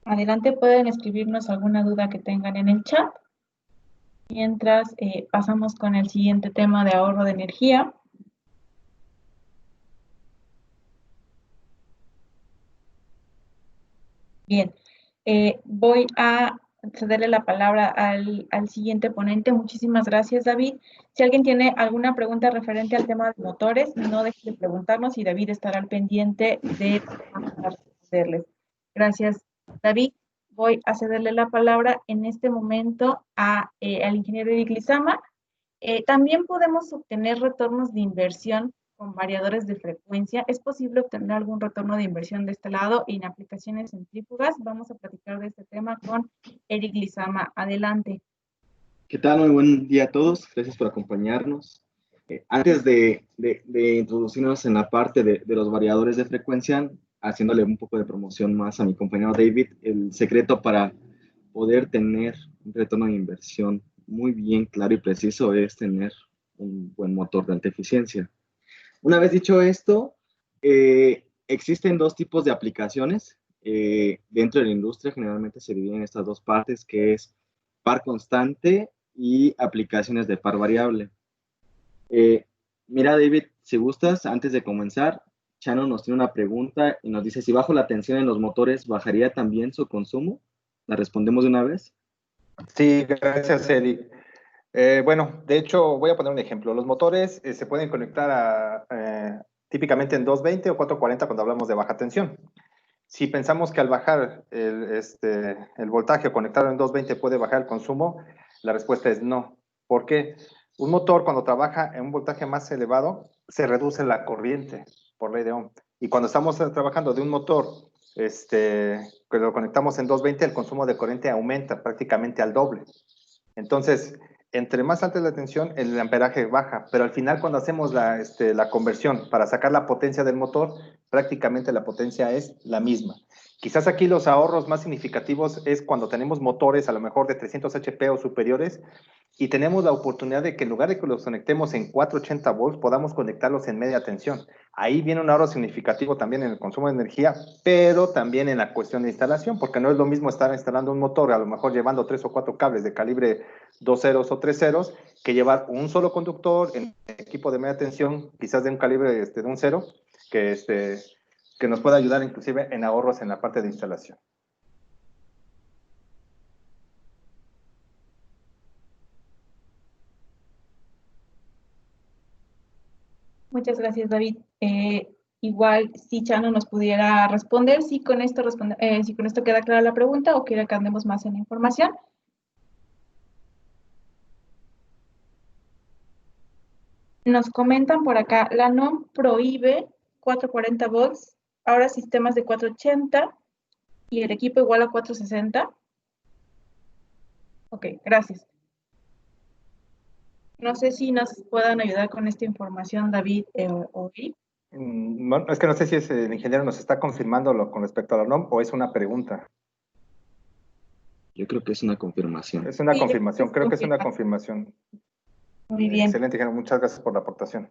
Speaker 1: Adelante, pueden escribirnos alguna duda que tengan en el chat. Mientras pasamos con el siguiente tema de ahorro de energía. Bien, voy a cederle la palabra al siguiente ponente. Muchísimas gracias, David. Si alguien tiene alguna pregunta referente al tema de motores, no deje de preguntarnos y David estará al pendiente de responderles. Gracias, David. Voy a cederle la palabra en este momento al ingeniero Eric Lizama. También podemos obtener retornos de inversión con variadores de frecuencia. ¿Es posible obtener algún retorno de inversión de este lado en aplicaciones centrífugas? Vamos a platicar de este tema con Eric Lizama. Adelante.
Speaker 5: ¿Qué tal? Muy buen día a todos. Gracias por acompañarnos. Antes de introducirnos en la parte de los variadores de frecuencia, haciéndole un poco de promoción más a mi compañero David, el secreto para poder tener un retorno de inversión muy bien claro y preciso es tener un buen motor de alta eficiencia. Una vez dicho esto, existen dos tipos de aplicaciones. Dentro de la industria generalmente se dividen en estas dos partes, que es par constante y aplicaciones de par variable. Mira, David, si gustas, antes de comenzar, Chano nos tiene una pregunta y nos dice, si bajo la tensión en los motores, ¿bajaría también su consumo? ¿La respondemos de una vez?
Speaker 2: Sí, gracias, Eric. Bueno, de hecho, voy a poner un ejemplo. Los motores se pueden conectar típicamente en 220 o 440 cuando hablamos de baja tensión. Si pensamos que al bajar el voltaje o conectarlo en 220 puede bajar el consumo, la respuesta es no. ¿Por qué? Un motor cuando trabaja en un voltaje más elevado, se reduce la corriente por ley de Ohm. Y cuando estamos trabajando de un motor que lo conectamos en 220, el consumo de corriente aumenta prácticamente al doble. Entonces, entre más alta es la tensión, el amperaje baja, pero al final cuando hacemos la conversión para sacar la potencia del motor, prácticamente la potencia es la misma. Quizás aquí los ahorros más significativos es cuando tenemos motores a lo mejor de 300 HP o superiores y tenemos la oportunidad de que en lugar de que los conectemos en 480 volts, podamos conectarlos en media tensión. Ahí viene un ahorro significativo también en el consumo de energía, pero también en la cuestión de instalación, porque no es lo mismo estar instalando un motor, a lo mejor llevando 3 o 4 cables de calibre 2 ceros o 3 ceros, que llevar un solo conductor en equipo de media tensión, quizás de un calibre de un cero, que nos pueda ayudar inclusive en ahorros en la parte de instalación.
Speaker 1: Muchas gracias, David. Igual, si Chano nos pudiera responder, si con esto queda clara la pregunta o quiere que andemos más en la información. Nos comentan por acá, la NOM prohíbe 440 volts, ahora sistemas de 480 y el equipo igual a 460. Ok, gracias. No sé si nos puedan ayudar con esta información, David o Eric.
Speaker 2: No, es que no sé si el ingeniero nos está confirmando con respecto a la NOM o es una pregunta.
Speaker 5: Yo creo que es una confirmación.
Speaker 2: Es una confirmación, creo que es una confirmación.
Speaker 1: Muy bien.
Speaker 2: Excelente, ingeniero, muchas gracias por la aportación.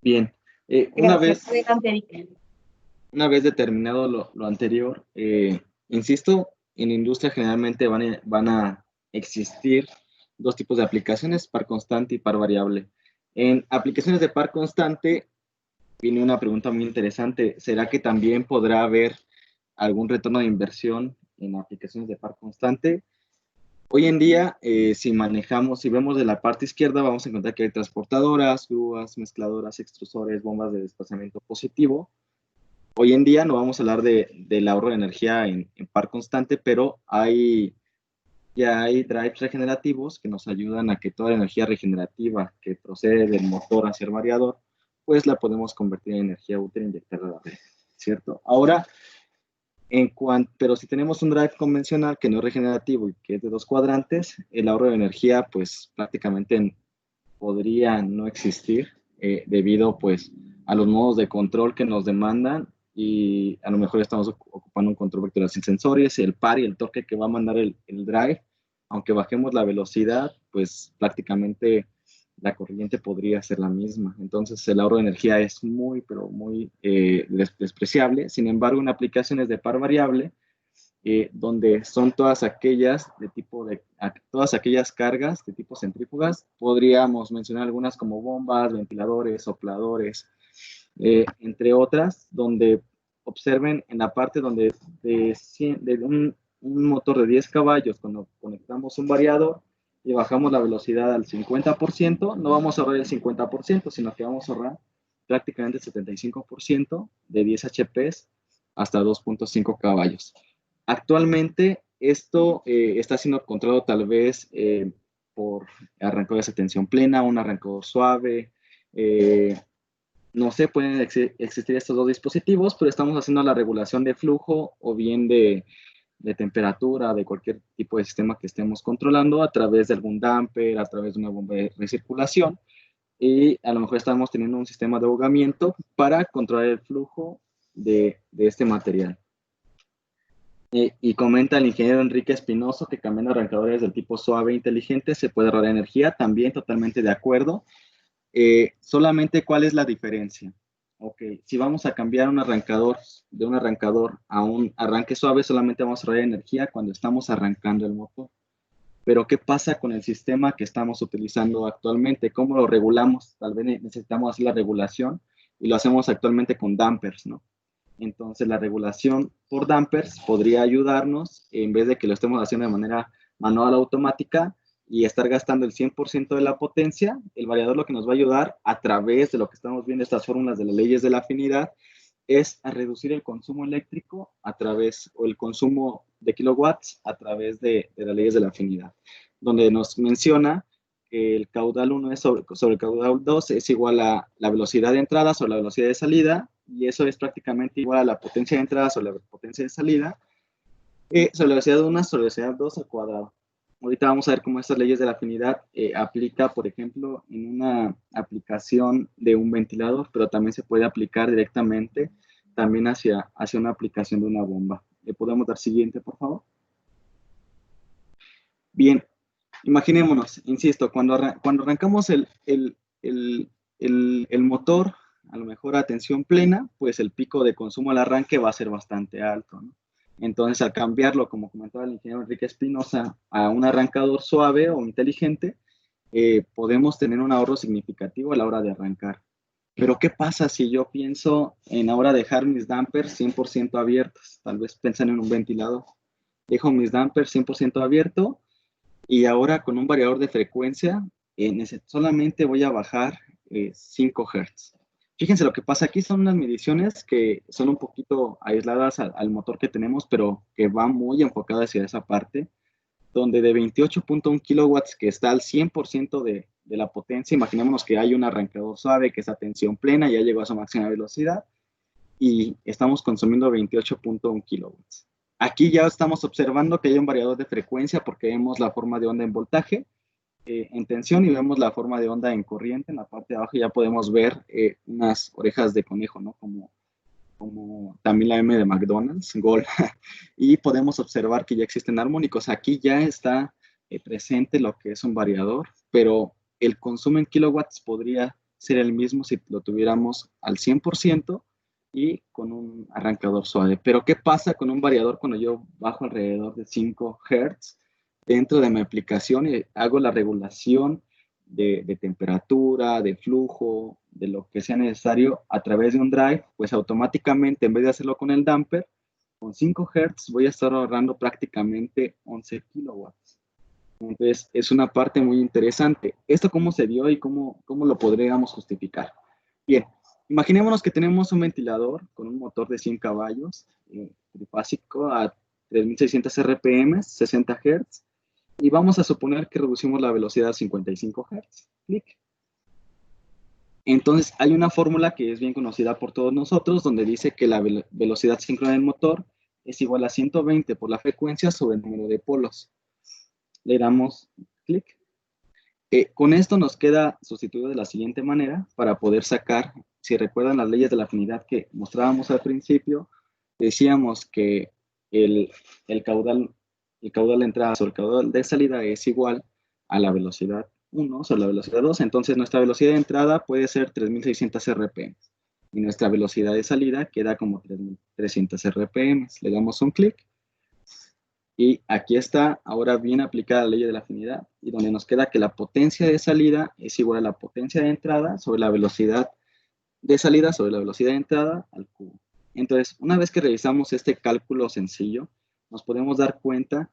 Speaker 5: Bien, una vez determinado lo anterior, insisto, en la industria generalmente van a existir dos tipos de aplicaciones, par constante y par variable. En aplicaciones de par constante, viene una pregunta muy interesante. ¿Será que también podrá haber algún retorno de inversión en aplicaciones de par constante? Hoy en día, si vemos de la parte izquierda, vamos a encontrar que hay transportadoras, grúas, mezcladoras, extrusores, bombas de desplazamiento positivo. Hoy en día no vamos a hablar del ahorro de energía en par constante, pero ya hay drives regenerativos que nos ayudan a que toda la energía regenerativa que procede del motor hacia el variador pues la podemos convertir en energía útil e inyectarla a la red, ¿cierto? Ahora, pero si tenemos un drive convencional que no es regenerativo y que es de 2 cuadrantes, el ahorro de energía pues prácticamente podría no existir debido pues a los modos de control que nos demandan, y a lo mejor estamos ocupando un control vectorial sin sensores, el par y el torque que va a mandar el drive. Aunque bajemos la velocidad, pues prácticamente la corriente podría ser la misma. Entonces el ahorro de energía es muy, pero muy despreciable. Sin embargo, en aplicaciones de par variable, donde son todas aquellas todas aquellas cargas de tipo centrífugas, podríamos mencionar algunas como bombas, ventiladores, sopladores, entre otras, donde observen en la parte donde de un motor de 10 caballos, cuando conectamos un variador y bajamos la velocidad al 50%, no vamos a ahorrar el 50%, sino que vamos a ahorrar prácticamente el 75% de 10 HPs hasta 2.5 caballos. Actualmente esto está siendo controlado tal vez por arrancadores de tensión plena, un arrancador suave, no sé, pueden existir estos dos dispositivos, pero estamos haciendo la regulación de flujo o bien de temperatura, de cualquier tipo de sistema que estemos controlando a través de algún damper, a través de una bomba de recirculación, y a lo mejor estamos teniendo un sistema de ahogamiento para controlar el flujo de este material. Y comenta el ingeniero Enrique Espinoso que cambiando arrancadores del tipo suave e inteligente se puede ahorrar energía. También totalmente de acuerdo. Solamente, ¿cuál es la diferencia? Ok, si vamos a cambiar un arrancador de un arrancador a un arranque suave, solamente vamos a ahorrar energía cuando estamos arrancando el motor. Pero, ¿qué pasa con el sistema que estamos utilizando actualmente? ¿Cómo lo regulamos? Tal vez necesitamos hacer la regulación y lo hacemos actualmente con dampers, ¿no? Entonces, la regulación por dampers podría ayudarnos, en vez de que lo estemos haciendo de manera manual o automática y estar gastando el 100% de la potencia. El variador lo que nos va a ayudar a través de lo que estamos viendo, estas fórmulas de las leyes de la afinidad, es a reducir el consumo eléctrico o el consumo de kilowatts a través de las leyes de la afinidad, donde nos menciona que el caudal 1 es sobre el caudal 2 es igual a la velocidad de entrada sobre la velocidad de salida, y eso es prácticamente igual a la potencia de entrada sobre la potencia de salida, sobre la velocidad 1 sobre la velocidad 2 al cuadrado. Ahorita vamos a ver cómo estas leyes de la afinidad aplica, por ejemplo, en una aplicación de un ventilador, pero también se puede aplicar directamente también hacia una aplicación de una bomba. ¿Le podemos dar siguiente, por favor? Bien, imaginémonos, insisto, cuando arrancamos el motor, a lo mejor a tensión plena, pues el pico de consumo al arranque va a ser bastante alto, ¿no? Entonces, al cambiarlo, como comentaba el ingeniero Enrique Espinosa, a un arrancador suave o inteligente, podemos tener un ahorro significativo a la hora de arrancar. Pero, ¿qué pasa si yo pienso en ahora dejar mis dampers 100% abiertos? Tal vez piensan en un ventilador. Dejo mis dampers 100% abiertos y ahora con un variador de frecuencia solamente voy a bajar 5 Hz. Fíjense, lo que pasa aquí son unas mediciones que son un poquito aisladas al motor que tenemos, pero que van muy enfocadas hacia esa parte, donde de 28.1 kilowatts que está al 100% de la potencia, imaginémonos que hay un arrancador suave que está a tensión plena, ya llegó a su máxima velocidad, y estamos consumiendo 28.1 kilowatts. Aquí ya estamos observando que hay un variador de frecuencia porque vemos la forma de onda en voltaje, en tensión, y vemos la forma de onda en corriente. En la parte de abajo ya podemos ver unas orejas de conejo, ¿no? Como también la M de McDonald's, Gol. Y podemos observar que ya existen armónicos. Aquí ya está presente lo que es un variador, pero el consumo en kilowatts podría ser el mismo si lo tuviéramos al 100% y con un arrancador suave. Pero, ¿qué pasa con un variador cuando yo bajo alrededor de 5 Hz? Dentro de mi aplicación hago la regulación de temperatura, de flujo, de lo que sea necesario a través de un drive, pues automáticamente, en vez de hacerlo con el damper, con 5 Hz voy a estar ahorrando prácticamente 11 kilowatts. Entonces, es una parte muy interesante. ¿Esto cómo se dio y cómo lo podríamos justificar? Bien, imaginémonos que tenemos un ventilador con un motor de 100 caballos, trifásico a 3600 RPM, 60 Hz, y vamos a suponer que reducimos la velocidad a 55 Hz. Clic. Entonces, hay una fórmula que es bien conocida por todos nosotros, donde dice que la velocidad síncrona del motor es igual a 120 por la frecuencia sobre el número de polos. Le damos clic. Con esto nos queda sustituido de la siguiente manera para poder sacar, si recuerdan las leyes de la afinidad que mostrábamos al principio, decíamos que el caudal de entrada sobre el caudal de salida es igual a la velocidad 1 sobre la velocidad 2. Entonces nuestra velocidad de entrada puede ser 3600 RPM y nuestra velocidad de salida queda como 3300 RPM. Le damos un clic y aquí está ahora bien aplicada la ley de la afinidad, y donde nos queda que la potencia de salida es igual a la potencia de entrada sobre la velocidad de salida sobre la velocidad de entrada al cubo. Entonces, una vez que realizamos este cálculo sencillo, nos podemos dar cuenta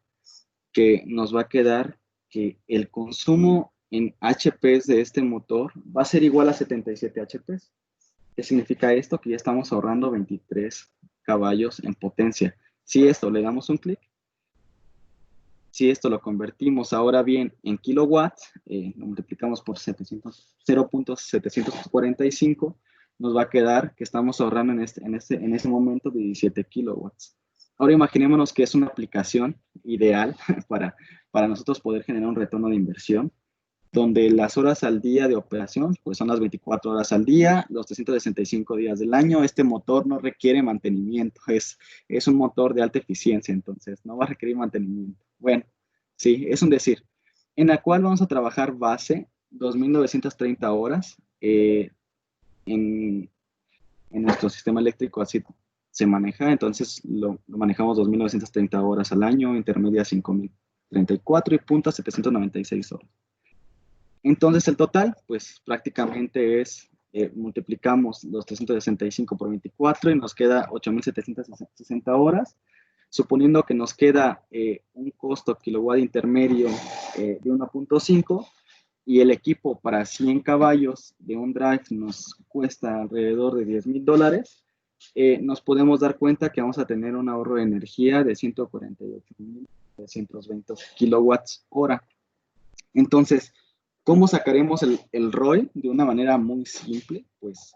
Speaker 5: que nos va a quedar que el consumo en HPs de este motor va a ser igual a 77 HPs. ¿Qué significa esto? Que ya estamos ahorrando 23 caballos en potencia. Si esto le damos un clic, si esto lo convertimos ahora bien en kilowatts, lo multiplicamos por 0.745, nos va a quedar que estamos ahorrando en ese momento de 17 kilowatts. Ahora imaginémonos que es una aplicación ideal para nosotros poder generar un retorno de inversión, donde las horas al día de operación pues son las 24 horas al día, los 365 días del año. Este motor no requiere mantenimiento, es un motor de alta eficiencia, entonces no va a requerir mantenimiento. Bueno, sí, es un decir, en la cual vamos a trabajar base 2.930 horas en nuestro sistema eléctrico, así se maneja, entonces lo manejamos 2.930 horas al año, intermedia 5.034 y punta 796 horas. Entonces el total, pues prácticamente es, multiplicamos los 365 por 24 y nos queda 8.760 horas, suponiendo que nos queda un costo kilowatt intermedio de 1.5 y el equipo para 100 caballos de un drive nos cuesta alrededor de $10,000, nos podemos dar cuenta que vamos a tener un ahorro de energía de 148.320 kilowatts hora. Entonces, ¿cómo sacaremos el ROI? De una manera muy simple, pues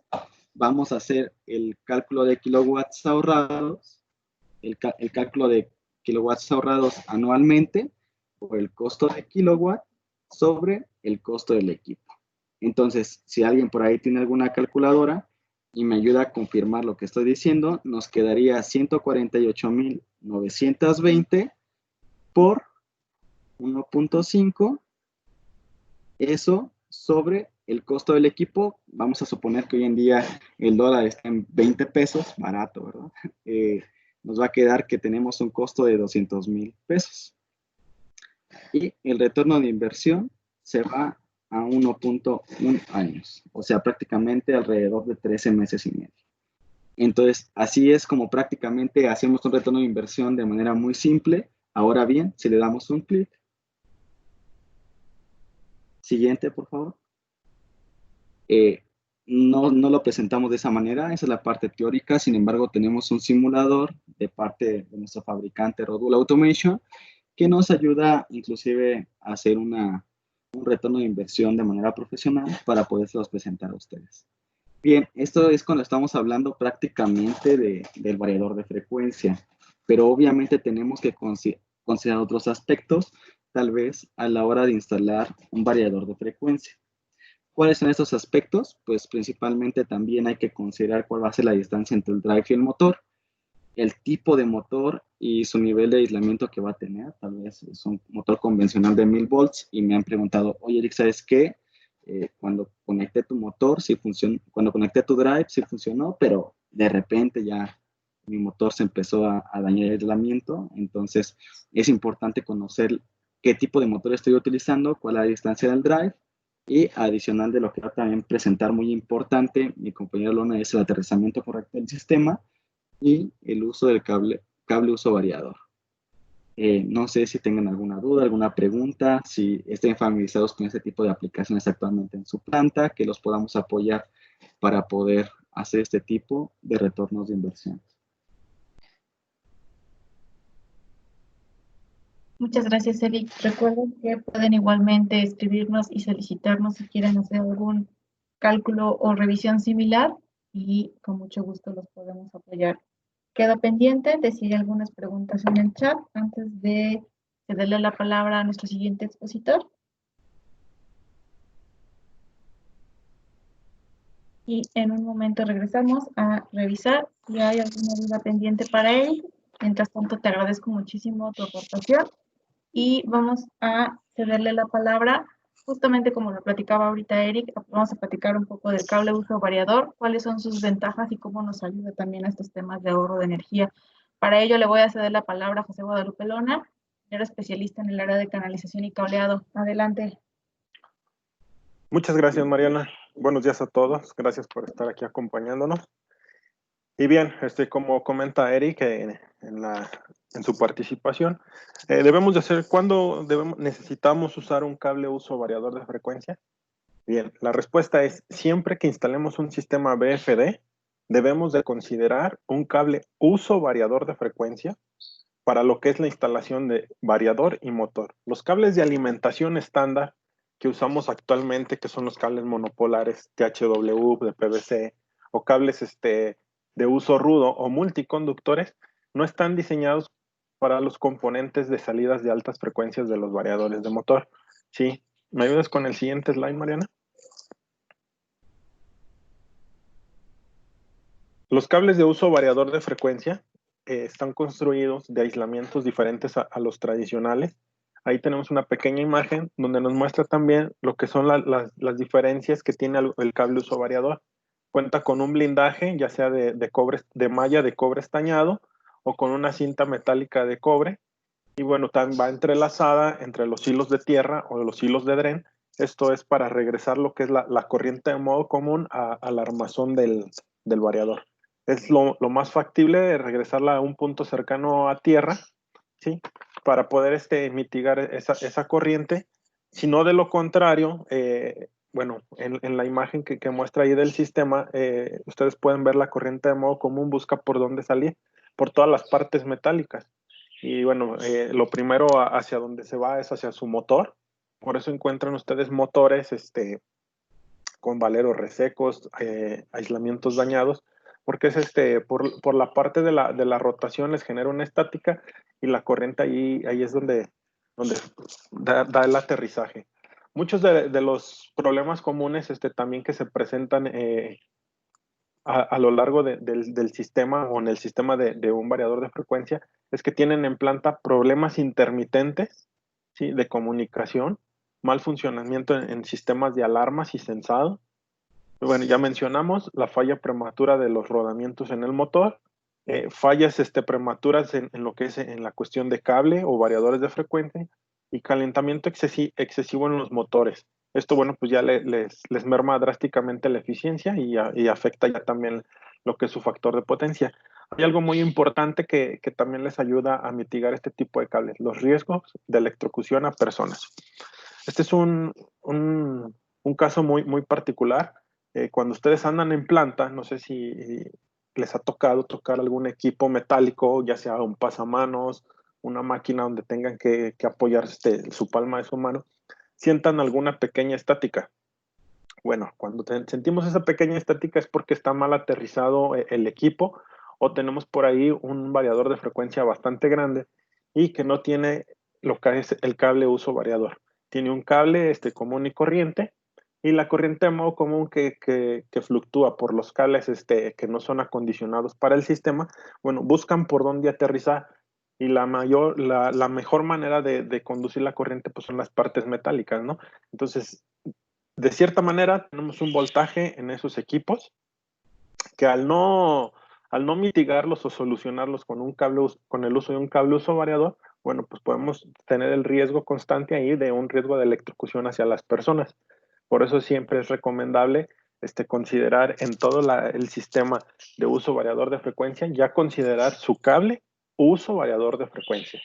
Speaker 5: vamos a hacer el cálculo de kilowatts ahorrados, el cálculo de kilowatts ahorrados anualmente por el costo de kilowatt sobre el costo del equipo. Entonces, si alguien por ahí tiene alguna calculadora y me ayuda a confirmar lo que estoy diciendo, nos quedaría 148.920 por 1.5. Eso sobre el costo del equipo. Vamos a suponer que hoy en día el dólar está en 20 pesos, barato, ¿verdad? Nos va a quedar que tenemos un costo de 200,000 pesos. Y el retorno de inversión se va a 1.1 años, o sea, prácticamente alrededor de 13 meses y medio. Entonces, así es como prácticamente hacemos un retorno de inversión de manera muy simple. Ahora bien, si le damos un clic, siguiente, por favor. No lo presentamos de esa manera, esa es la parte teórica. Sin embargo, tenemos un simulador de parte de nuestro fabricante Rodul Automation que nos ayuda inclusive a hacer un retorno de inversión de manera profesional para podérselos presentar a ustedes. Bien, esto es cuando estamos hablando prácticamente del variador de frecuencia, pero obviamente tenemos que considerar otros aspectos, tal vez a la hora de instalar un variador de frecuencia. ¿Cuáles son estos aspectos? Pues principalmente también hay que considerar cuál va a ser la distancia entre el drive y el motor, el tipo de motor y su nivel de aislamiento que va a tener. Tal vez es un motor convencional de 1000 volts y me han preguntado, oye Eric, ¿sabes qué? Cuando conecté tu motor, sí funcionó, cuando conecté tu drive, sí funcionó, pero de repente ya mi motor se empezó a dañar el aislamiento. Entonces es importante conocer qué tipo de motor estoy utilizando, cuál es la distancia del drive. Y adicional de lo que va a también presentar muy importante, mi compañero Lona, es el aterrizamiento correcto del sistema y el uso del cable uso variador. No sé si tengan alguna duda, alguna pregunta, si estén familiarizados con este tipo de aplicaciones actualmente en su planta, que los podamos apoyar para poder hacer este tipo de retornos de inversión.
Speaker 1: Muchas gracias, Eric. Recuerden que pueden igualmente escribirnos y solicitarnos si quieren hacer algún cálculo o revisión similar y con mucho gusto los podemos apoyar. Quedo pendiente de si hay algunas preguntas en el chat antes de cederle la palabra a nuestro siguiente expositor. Y en un momento regresamos a revisar si hay alguna duda pendiente para él. Mientras tanto, te agradezco muchísimo tu aportación y vamos a cederle la palabra. Justamente como lo platicaba ahorita Eric, vamos a platicar un poco del cable uso variador, cuáles son sus ventajas y cómo nos ayuda también a estos temas de ahorro de energía. Para ello le voy a ceder la palabra a José Guadalupe Lona, especialista en el área de canalización y cableado. Adelante.
Speaker 6: Muchas gracias, Mariana. Buenos días a todos. Gracias por estar aquí acompañándonos. Y bien, como comenta Eric en su participación, debemos de hacer cuando necesitamos usar un cable uso variador de frecuencia. Bien, la respuesta es siempre que instalemos un sistema BFD, debemos de considerar un cable uso variador de frecuencia para lo que es la instalación de variador y motor. Los cables de alimentación estándar que usamos actualmente, que son los cables monopolares THW, de PVC, o cables de uso rudo o multiconductores, no están diseñados para los componentes de salidas de altas frecuencias de los variadores de motor. ¿Sí? ¿Me ayudas con el siguiente slide, Mariana? Los cables de uso variador de frecuencia están construidos de aislamientos diferentes a los tradicionales. Ahí tenemos una pequeña imagen donde nos muestra también lo que son las diferencias que tiene el cable uso variador. Cuenta con un blindaje, ya sea de malla de cobre estañado o con una cinta metálica de cobre. Y bueno, también va entrelazada entre los hilos de tierra o los hilos de dren. Esto es para regresar lo que es la corriente de modo común al armazón del variador. Es lo más factible regresarla a un punto cercano a tierra, ¿sí? Para poder mitigar esa corriente. Si no, de lo contrario, bueno, en la imagen que muestra ahí del sistema, ustedes pueden ver la corriente de modo común busca por dónde salir, por todas las partes metálicas. Y bueno, lo primero hacia donde se va es hacia su motor. Por eso encuentran ustedes motores con valeros resecos, aislamientos dañados, porque es por la parte de la rotación les genera una estática y la corriente ahí es donde da el aterrizaje. Muchos de los problemas comunes también que se presentan a lo largo del sistema o en el sistema de un variador de frecuencia es que tienen en planta problemas intermitentes, ¿sí? De comunicación, mal funcionamiento en sistemas de alarmas y sensado. Bueno, ya mencionamos la falla prematura de los rodamientos en el motor, fallas prematuras en lo que es en la cuestión de cable o variadores de frecuencia y calentamiento excesivo en los motores. Esto, bueno, pues ya les merma drásticamente la eficiencia y afecta ya también lo que es su factor de potencia. Hay algo muy importante que también les ayuda a mitigar este tipo de cables, los riesgos de electrocución a personas. Este es un caso muy particular. Cuando ustedes andan en planta, no sé si les ha tocado tocar algún equipo metálico, ya sea un pasamanos, una máquina donde tengan que apoyar su palma de su mano, sientan alguna pequeña estática. Bueno, cuando sentimos esa pequeña estática es porque está mal aterrizado el equipo o tenemos por ahí un variador de frecuencia bastante grande y que no tiene lo que es el cable uso variador. Tiene un cable común y corriente y la corriente de modo común que fluctúa por los cables que no son acondicionados para el sistema, bueno, buscan por dónde aterrizar y la mejor manera de conducir la corriente pues son las partes metálicas, ¿no? Entonces, de cierta manera, tenemos un voltaje en esos equipos que al no mitigarlos o solucionarlos con el uso de un cable uso variador, bueno, pues podemos tener el riesgo constante ahí de un riesgo de electrocución hacia las personas. Por eso siempre es recomendable considerar en todo el sistema de uso variador de frecuencia, ya considerar su cable uso variador de frecuencia.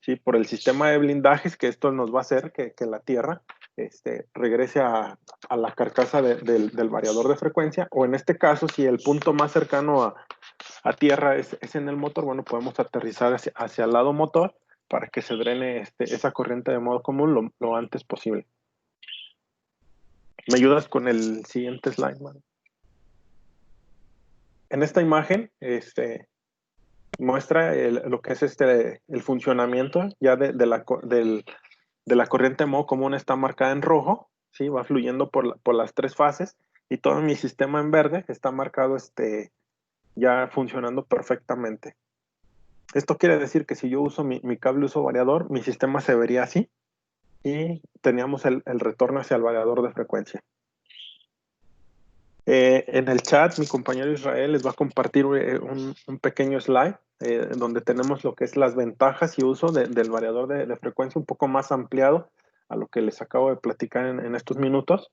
Speaker 6: ¿Sí? Por el sistema de blindajes, que esto nos va a hacer que la Tierra regrese a la carcasa del variador de frecuencia, o en este caso, si el punto más cercano a tierra es en el motor, bueno, podemos aterrizar hacia el lado motor para que se drene esa corriente de modo común lo antes posible. ¿Me ayudas con el siguiente slide, man? En esta imagen, muestra lo que es el funcionamiento ya de la corriente modo común. Está marcada en rojo, ¿sí? Va fluyendo por las 3 fases, y todo mi sistema en verde está marcado ya funcionando perfectamente. Esto quiere decir que si yo uso mi cable uso variador, mi sistema se vería así, y teníamos el retorno hacia el variador de frecuencia. En el chat, mi compañero Israel les va a compartir un pequeño slide donde tenemos lo que es las ventajas y uso del variador de frecuencia, un poco más ampliado a lo que les acabo de platicar en estos minutos.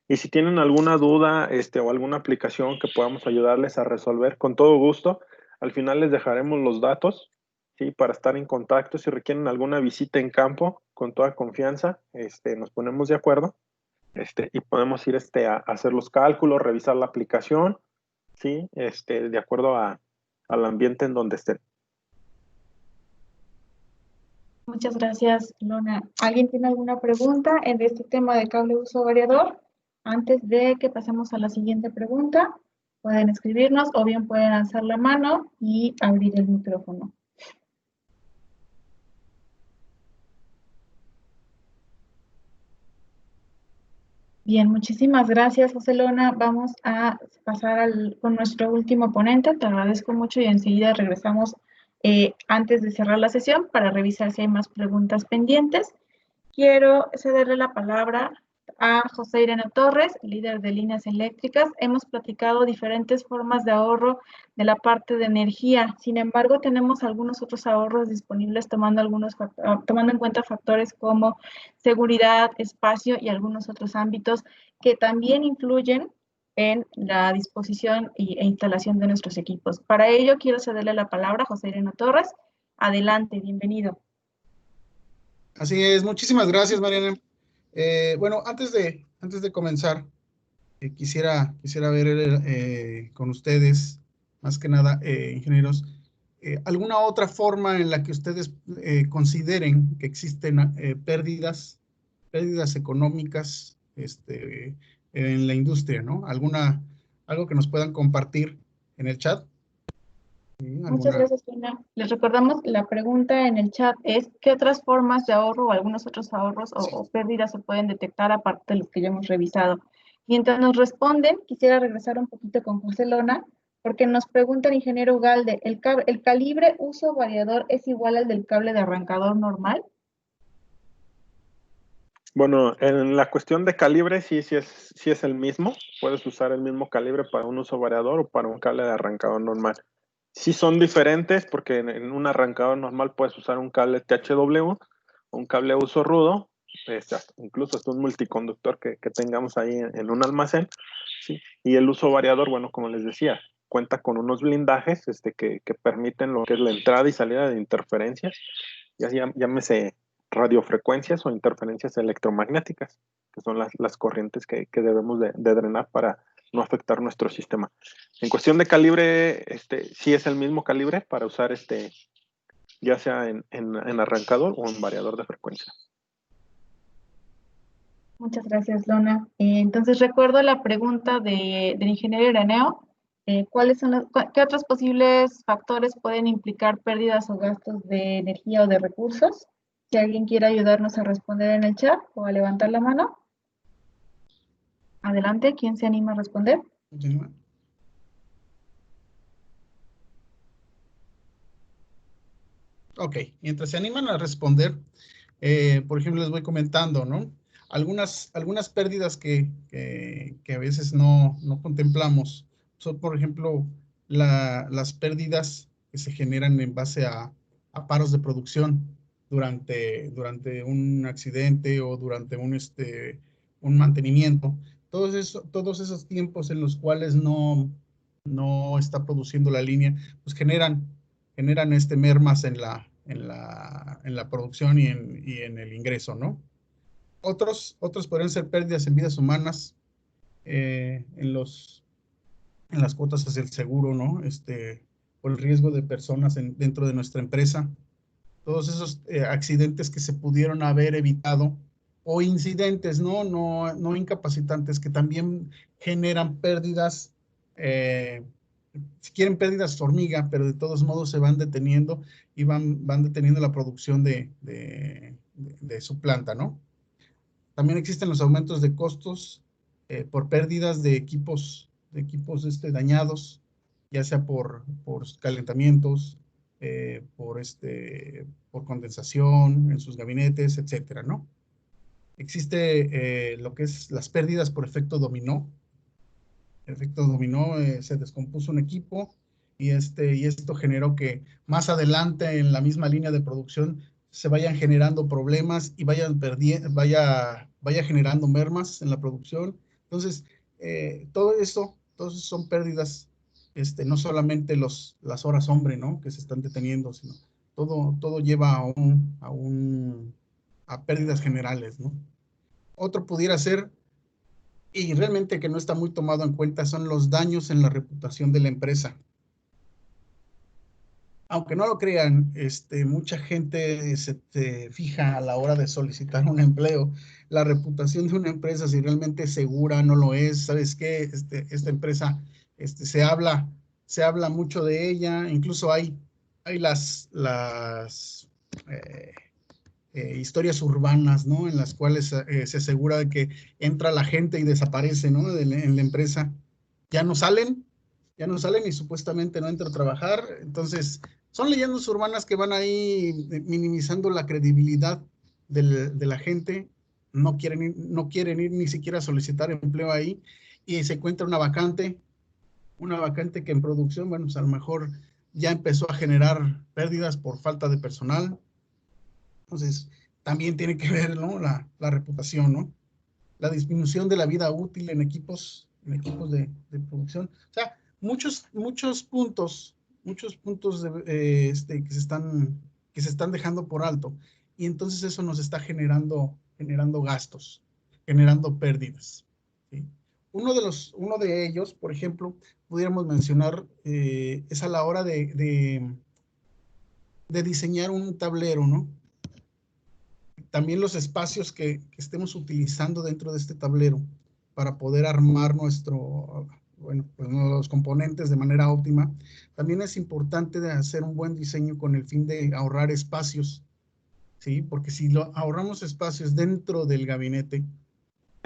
Speaker 6: Y si tienen alguna duda o alguna aplicación que podamos ayudarles a resolver, con todo gusto, al final les dejaremos los datos, ¿sí? Para estar en contacto. Si requieren alguna visita en campo, con toda confianza, nos ponemos de acuerdo. Y podemos ir a hacer los cálculos, revisar la aplicación, ¿sí? De acuerdo al ambiente en donde estén.
Speaker 1: Muchas gracias, Lona. ¿Alguien tiene alguna pregunta en este tema de cable uso variador? Antes de que pasemos a la siguiente pregunta, pueden escribirnos o bien pueden alzar la mano y abrir el micrófono. Bien, muchísimas gracias, José Lona. Vamos a pasar con nuestro último ponente. Te agradezco mucho y enseguida regresamos antes de cerrar la sesión para revisar si hay más preguntas pendientes. Quiero cederle la palabra a José Irene Torres, líder de líneas eléctricas. Hemos platicado diferentes formas de ahorro de la parte de energía. Sin embargo, tenemos algunos otros ahorros disponibles tomando en cuenta factores como seguridad, espacio y algunos otros ámbitos que también influyen en la disposición e instalación de nuestros equipos. Para ello, quiero cederle la palabra a José Irene Torres. Adelante, bienvenido.
Speaker 7: Así es, muchísimas gracias, Mariana. Bueno, antes de comenzar, quisiera ver con ustedes, más que nada, ingenieros, alguna otra forma en la que ustedes consideren que existen pérdidas económicas en la industria, ¿no? Algo que nos puedan compartir en el chat.
Speaker 1: Muchas gracias, Luna. Les recordamos, la pregunta en el chat es ¿qué otras formas de ahorro o algunos otros ahorros o pérdidas se pueden detectar aparte de los que ya hemos revisado? Mientras nos responden, quisiera regresar un poquito con José Lona, porque nos pregunta el ingeniero Ugalde, ¿el calibre uso variador es igual al del cable de arrancador normal?
Speaker 6: Bueno, en la cuestión de calibre sí es el mismo. Puedes usar el mismo calibre para un uso variador o para un cable de arrancador normal. Sí son diferentes porque en un arrancador normal puedes usar un cable THW o un cable uso rudo, incluso hasta un multiconductor que tengamos ahí en un almacén, ¿sí? Y el uso variador, bueno, como les decía, cuenta con unos blindajes que permiten lo que es la entrada y salida de interferencias, llámese radiofrecuencias o interferencias electromagnéticas, que son las corrientes que debemos de drenar para no afectar nuestro sistema. En cuestión de calibre, sí es el mismo calibre para usar ya sea en arrancador o en variador de frecuencia.
Speaker 1: Muchas gracias, Lona. Entonces recuerdo la pregunta del ingeniero Ireneo. ¿Qué otros posibles factores pueden implicar pérdidas o gastos de energía o de recursos? Si alguien quiere ayudarnos a responder en el chat o a levantar la mano. Adelante, ¿quién se anima a responder?
Speaker 7: Ok, mientras se animan a responder, por ejemplo, les voy comentando, ¿no? Algunas pérdidas que a veces no contemplamos son, por ejemplo, las pérdidas que se generan en base a paros de producción durante un accidente o durante un mantenimiento. Todos esos tiempos en los cuales no está produciendo la línea, pues generan mermas en la producción y en el ingreso, ¿no? Otros podrían ser pérdidas en vidas humanas, en las cuotas hacia el seguro, ¿no? Por el riesgo de personas dentro de nuestra empresa. Todos esos accidentes que se pudieron haber evitado o incidentes, ¿no? No incapacitantes, que también generan pérdidas, si quieren pérdidas hormiga, pero de todos modos se van deteniendo y van deteniendo la producción de su planta, ¿no? También existen los aumentos de costos por pérdidas de equipos dañados, ya sea por calentamientos, por condensación en sus gabinetes, etcétera, ¿no? Existe lo que es las pérdidas por efecto dominó. El efecto dominó, se descompuso un equipo y esto generó que más adelante en la misma línea de producción se vayan generando problemas y vaya generando mermas en la producción. Entonces, todo eso son pérdidas, no solamente las horas hombre, ¿no? Que se están deteniendo, sino todo lleva a pérdidas generales, ¿no? Otro pudiera ser, y realmente que no está muy tomado en cuenta, son los daños en la reputación de la empresa. Aunque no lo crean, mucha gente se fija a la hora de solicitar un empleo, la reputación de una empresa, si realmente es segura, no lo es. ¿Sabes qué? Esta empresa, se habla mucho de ella, incluso hay las historias urbanas, ¿no? En las cuales se asegura de que entra la gente y desaparece, ¿no? En la empresa. Ya no salen y supuestamente no entra a trabajar. Entonces, son leyendas urbanas que van ahí minimizando la credibilidad de la gente. No quieren ir ni siquiera a solicitar empleo ahí y se encuentra una vacante que en producción, bueno, pues a lo mejor ya empezó a generar pérdidas por falta de personal. Entonces, también tiene que ver, ¿no? La reputación, ¿no? La disminución de la vida útil en equipos de producción. O sea, muchos puntos que se están dejando por alto. Y entonces eso nos está generando gastos, generando pérdidas, ¿sí? Uno de ellos, por ejemplo, pudiéramos mencionar, es a la hora de diseñar un tablero, ¿no? También los espacios que estemos utilizando dentro de este tablero para poder armar pues los componentes de manera óptima. También es importante de hacer un buen diseño con el fin de ahorrar espacios, ¿sí? Porque si ahorramos espacios dentro del gabinete,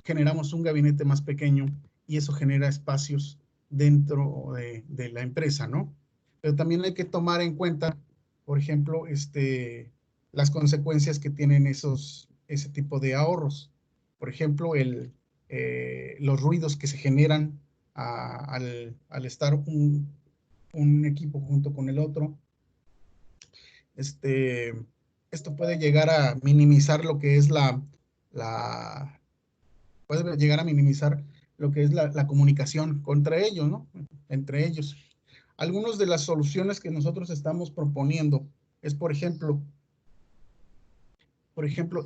Speaker 7: generamos un gabinete más pequeño y eso genera espacios dentro de la empresa, ¿no? Pero también hay que tomar en cuenta, por ejemplo, las consecuencias que tienen ese tipo de ahorros. Por ejemplo, los ruidos que se generan al estar un equipo junto con el otro. Esto puede llegar a minimizar lo que es puede llegar a minimizar lo que es la comunicación entre ellos, ¿no? Entre ellos. Algunas de las soluciones que nosotros estamos proponiendo es, por ejemplo,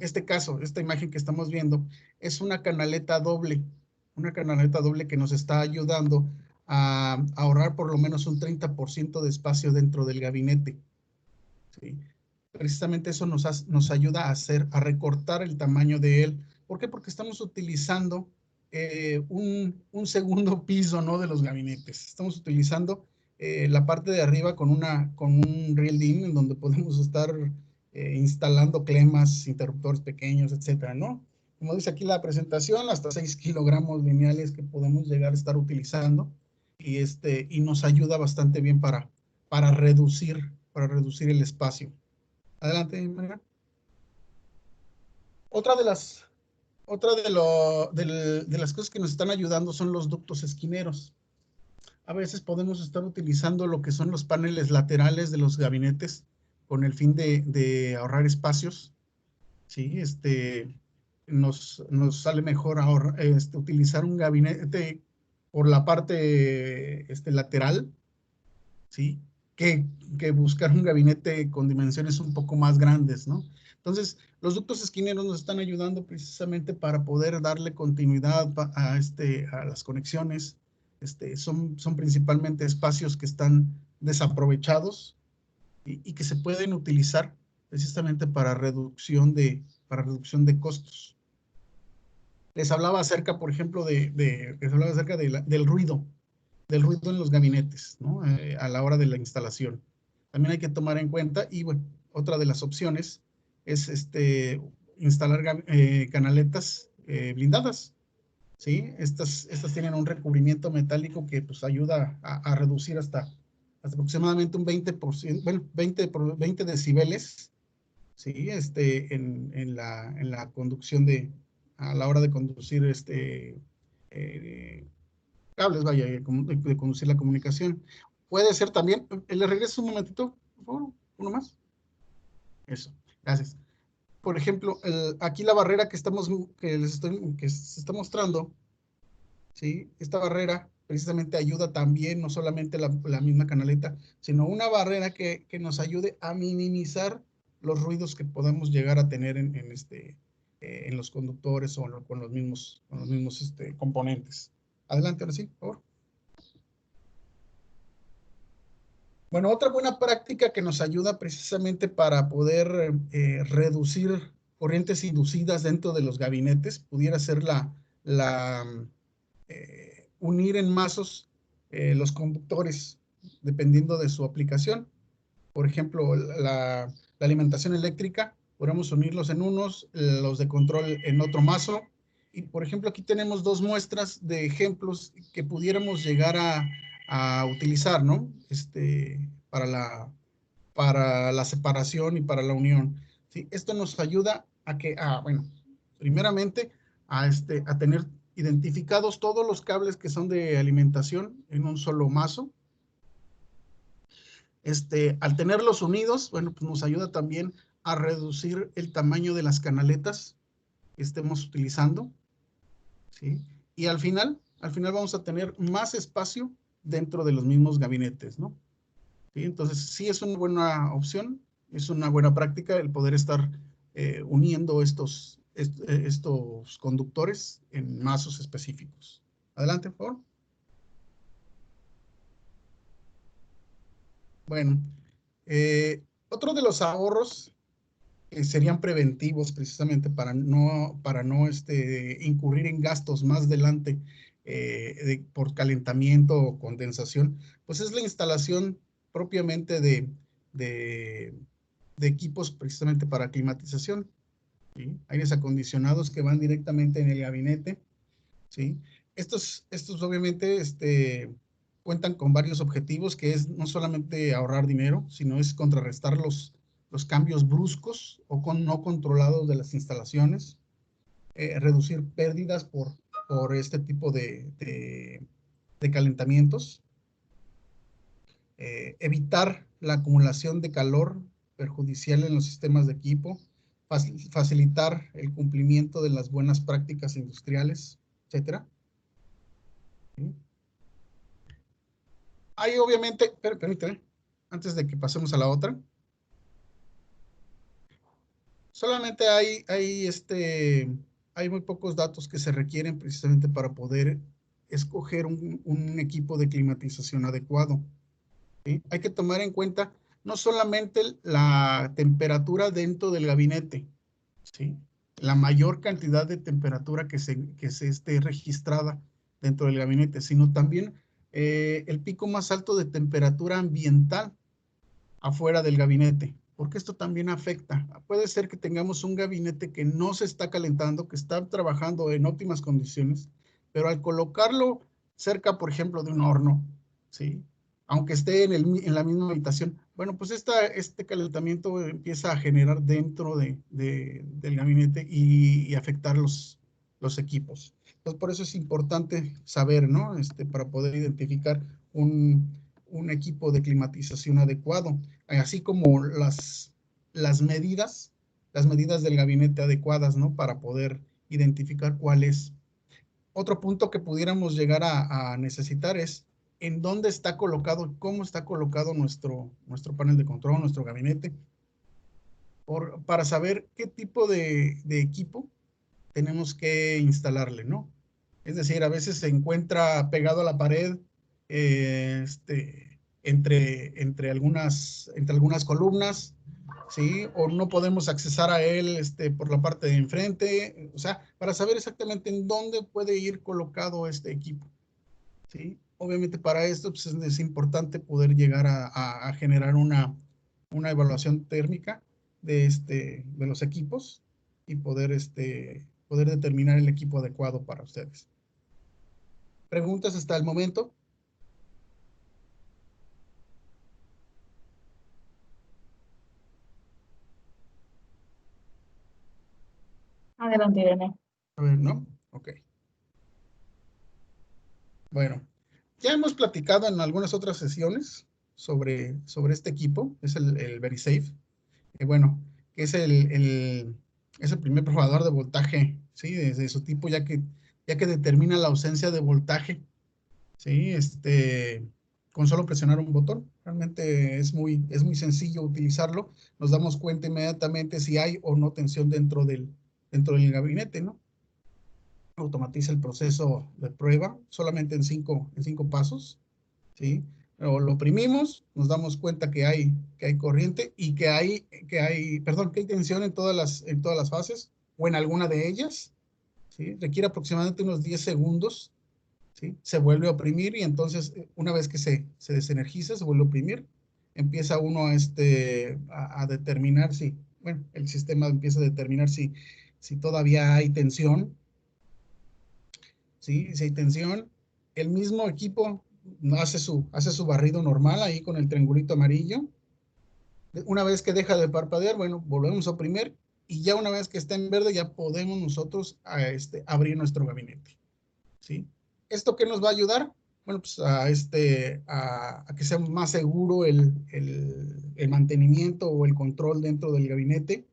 Speaker 7: esta imagen que estamos viendo es una canaleta doble que nos está ayudando a ahorrar por lo menos un 30% de espacio dentro del gabinete, ¿sí? Precisamente eso nos ayuda a recortar el tamaño de él. ¿Por qué? Porque estamos utilizando un segundo piso, ¿no? De los gabinetes. Estamos utilizando la parte de arriba con un reel-in en donde podemos estar instalando clemas, interruptores pequeños, etcétera, ¿no? Como dice aquí la presentación, hasta 6 kilogramos lineales que podemos llegar a estar utilizando y nos ayuda bastante bien para reducir el espacio. Adelante, María. Otra de las cosas que nos están ayudando son los ductos esquineros. A veces podemos estar utilizando lo que son los paneles laterales de los gabinetes con el fin de ahorrar espacios, ¿sí? Nos sale mejor utilizar un gabinete por la parte lateral, ¿sí? Que buscar un gabinete con dimensiones un poco más grandes, ¿no? Entonces, los ductos esquineros nos están ayudando precisamente para poder darle continuidad a las conexiones. Son principalmente espacios que están desaprovechados y que se pueden utilizar precisamente para reducción de costos. Les hablaba acerca, por ejemplo, les hablaba acerca del ruido en los gabinetes, ¿no? A la hora de la instalación. También hay que tomar en cuenta, y bueno, otra de las opciones es instalar canaletas blindadas, ¿sí? Estas tienen un recubrimiento metálico que pues ayuda a reducir hasta aproximadamente un 20%, bueno, 20 decibeles, ¿sí? En la conducción a la hora de conducir eh, cables, vaya, de conducir la comunicación. Puede ser también, le regreso un momentito, por favor, uno más. Eso, gracias. Por ejemplo, aquí la barrera que se está mostrando, ¿sí? Esta barrera precisamente ayuda también, no solamente la misma canaleta, sino una barrera que nos ayude a minimizar los ruidos que podamos llegar a tener en los conductores o con los mismos componentes. Adelante, ahora sí, por favor. Bueno, otra buena práctica que nos ayuda precisamente para poder reducir corrientes inducidas dentro de los gabinetes pudiera ser unir en mazos los conductores, dependiendo de su aplicación. Por ejemplo, la alimentación eléctrica, podemos unirlos en unos, los de control en otro mazo. Y, por ejemplo, aquí tenemos dos muestras de ejemplos que pudiéramos llegar a utilizar, ¿no? Para la separación y para la unión. ¿Sí? Esto nos ayuda bueno, primeramente, a tener identificados todos los cables que son de alimentación en un solo mazo. Al tenerlos unidos, bueno, pues nos ayuda también a reducir el tamaño de las canaletas que estemos utilizando, ¿sí? Y al final vamos a tener más espacio dentro de los mismos gabinetes, ¿no? ¿Sí? Entonces, sí es una buena opción, es una buena práctica el poder estar uniendo estos conductores en mazos específicos. Adelante, por favor. Bueno, otro de los ahorros serían preventivos precisamente para no incurrir en gastos más adelante por calentamiento o condensación, pues es la instalación propiamente de equipos precisamente para climatización, ¿sí? Aires acondicionados que van directamente en el gabinete, ¿sí? Estos obviamente cuentan con varios objetivos, que es no solamente ahorrar dinero, sino es contrarrestar los cambios bruscos o no controlados de las instalaciones, reducir pérdidas por este tipo de calentamientos, evitar la acumulación de calor perjudicial en los sistemas de equipo, facilitar el cumplimiento de las buenas prácticas industriales, etcétera. ¿Sí? Hay obviamente, permíteme, antes de que pasemos a la otra, solamente hay muy pocos datos que se requieren precisamente para poder escoger un equipo de climatización adecuado, ¿sí? Hay que tomar en cuenta no solamente la temperatura dentro del gabinete, ¿sí? La mayor cantidad de temperatura que se esté registrada dentro del gabinete, sino también el pico más alto de temperatura ambiental afuera del gabinete, porque esto también afecta. Puede ser que tengamos un gabinete que no se está calentando, que está trabajando en óptimas condiciones, pero al colocarlo cerca, por ejemplo, de un horno, ¿sí? Aunque esté en la misma habitación, bueno, pues este calentamiento empieza a generar dentro del gabinete y afectar los equipos. Entonces, por eso es importante saber, ¿no? Para poder identificar un equipo de climatización adecuado, así como las medidas del gabinete adecuadas, ¿no? Para poder identificar cuál es. Otro punto que pudiéramos llegar a necesitar es en dónde está colocado, cómo está colocado nuestro panel de control, nuestro gabinete, para saber qué tipo de equipo tenemos que instalarle, ¿no? Es decir, a veces se encuentra pegado a la pared, entre algunas columnas, ¿sí? O no podemos accesar a él por la parte de enfrente, o sea, para saber exactamente en dónde puede ir colocado este equipo, ¿sí? Obviamente para esto pues, es importante poder llegar a generar una evaluación térmica de los equipos y poder determinar el equipo adecuado para ustedes. ¿Preguntas hasta el momento?
Speaker 1: Adelante, Irene.
Speaker 7: A ver, ¿no? Ok. Bueno, ya hemos platicado en algunas otras sesiones sobre este equipo, es el VeriSafe, que bueno, que es es el primer probador de voltaje, ¿sí? Desde su tipo, ya que determina la ausencia de voltaje, ¿sí? Con solo presionar un botón. Realmente es muy sencillo utilizarlo. Nos damos cuenta inmediatamente si hay o no tensión dentro del gabinete, ¿no? Automatiza el proceso de prueba solamente en cinco pasos, ¿sí? Lo oprimimos, nos damos cuenta que hay corriente y que hay tensión en todas las fases o en alguna de ellas, ¿sí? Requiere aproximadamente unos 10 segundos, ¿sí? Se vuelve a oprimir y entonces una vez que se desenergiza, se vuelve a oprimir, empieza uno a determinar si, bueno, el sistema empieza a determinar si todavía hay tensión, ¿sí? Si hay tensión, el mismo equipo hace su barrido normal ahí con el triangulito amarillo. Una vez que deja de parpadear, bueno, volvemos a oprimir y ya una vez que está en verde ya podemos nosotros abrir nuestro gabinete, ¿sí? ¿Esto qué nos va a ayudar? Bueno, pues a que sea más seguro el mantenimiento o el control dentro del gabinete,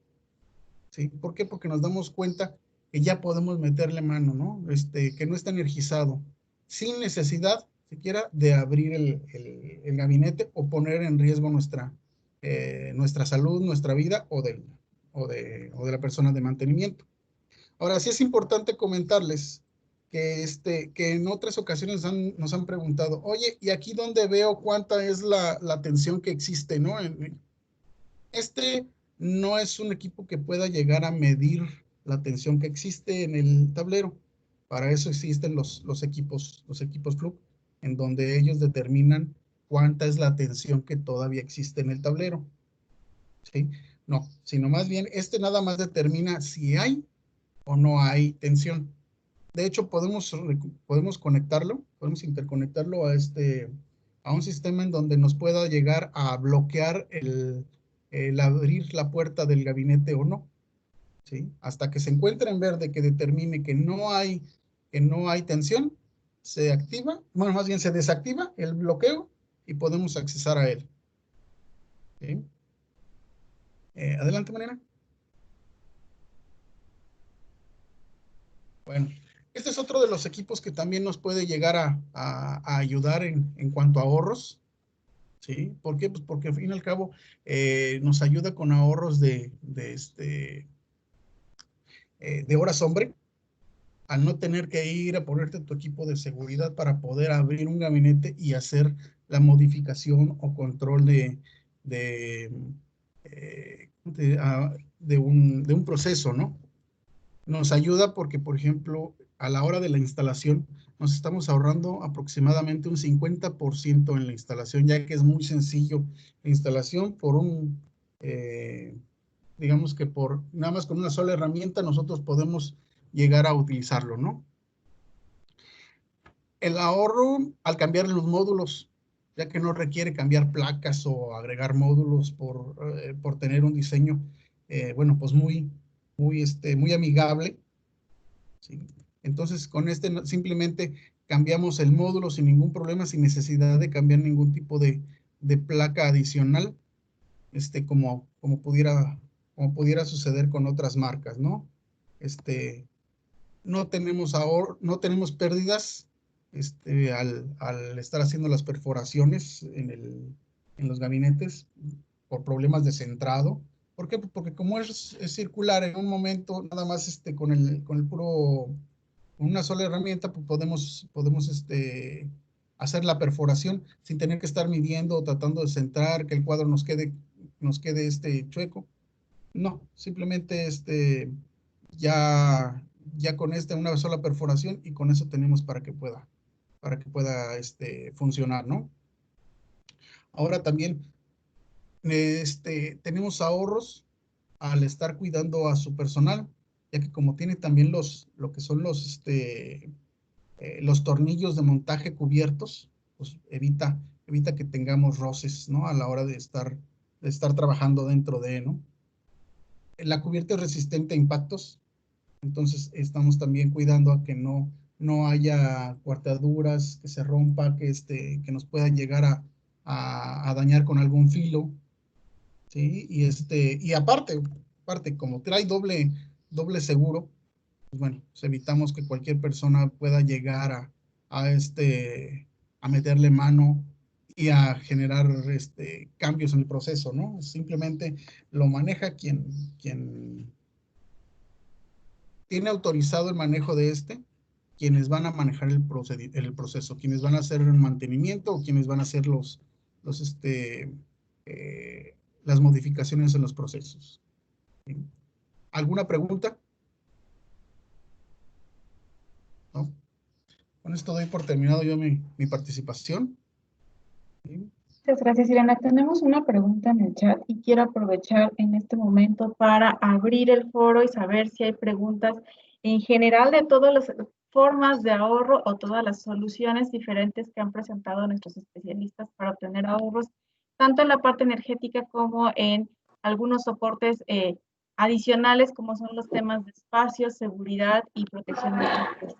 Speaker 7: ¿sí? ¿Por qué? Porque nos damos cuenta que ya podemos meterle mano, ¿no? Que no está energizado, sin necesidad siquiera de abrir el gabinete o poner en riesgo nuestra salud, nuestra vida o de la persona de mantenimiento. Ahora, sí es importante comentarles que en otras ocasiones nos han preguntado, oye, ¿y aquí dónde veo cuánta es la tensión que existe, ¿no? Este no es un equipo que pueda llegar a medir la tensión que existe en el tablero. Para eso existen los equipos Fluke, en donde ellos determinan cuánta es la tensión que todavía existe en el tablero, ¿sí? No, sino más bien nada más determina si hay o no hay tensión. De hecho, podemos conectarlo, podemos interconectarlo a un sistema en donde nos pueda llegar a bloquear el abrir la puerta del gabinete o no, ¿sí? Hasta que se encuentre en verde que determine que no hay tensión, se activa, bueno, más bien se desactiva el bloqueo y podemos accesar a él, ¿sí? Adelante, Mariana. Bueno, este es otro de los equipos que también nos puede llegar a ayudar en cuanto a ahorros, ¿sí? ¿Por qué? Pues porque al fin y al cabo nos ayuda con ahorros de horas hombre, al no tener que ir a ponerte tu equipo de seguridad para poder abrir un gabinete y hacer la modificación o control de, de un proceso, ¿no? Nos ayuda porque, por ejemplo, a la hora de la instalación, nos estamos ahorrando aproximadamente un 50% en la instalación, ya que es muy sencillo la instalación digamos que nada más con una sola herramienta nosotros podemos llegar a utilizarlo, ¿no? El ahorro al cambiar los módulos, ya que no requiere cambiar placas o agregar módulos por tener un diseño, bueno, pues muy amigable, ¿sí? Entonces, con simplemente cambiamos el módulo sin ningún problema, sin necesidad de cambiar ningún tipo de placa adicional, como pudiera suceder con otras marcas, ¿no? No tenemos pérdidas al estar haciendo las perforaciones en los gabinetes por problemas de centrado. ¿Por qué? Porque como es circular en un momento, nada más con el puro, con una sola herramienta, pues podemos hacer la perforación sin tener que estar midiendo o tratando de centrar, que el cuadro nos quede chueco. No, simplemente ya con una sola perforación y con eso tenemos para que pueda funcionar, ¿no? Ahora también tenemos ahorros al estar cuidando a su personal, ya que como tiene también lo que son los tornillos de montaje cubiertos, pues evita que tengamos roces, ¿no? A la hora de estar trabajando dentro ¿no? La cubierta es resistente a impactos, entonces estamos también cuidando a que no haya cuartaduras, que se rompa, que nos puedan llegar a dañar con algún filo, ¿sí? Y aparte, como trae doble seguro, pues bueno, pues evitamos que cualquier persona pueda llegar a meterle mano y a generar cambios en el proceso, ¿no? Simplemente lo maneja quien tiene autorizado el manejo de quienes van a manejar el proceso, quienes van a hacer el mantenimiento o quienes van a hacer las modificaciones en los procesos. ¿Alguna pregunta? ¿No? Con esto doy por terminado yo mi participación. ¿Sí?
Speaker 1: Muchas gracias, Irene. Tenemos una pregunta en el chat y quiero aprovechar en este momento para abrir el foro y saber si hay preguntas en general de todas las formas de ahorro o todas las soluciones diferentes que han presentado nuestros especialistas para obtener ahorros, tanto en la parte energética como en algunos soportes adicionales, como son los temas de espacio, seguridad y protección de datos.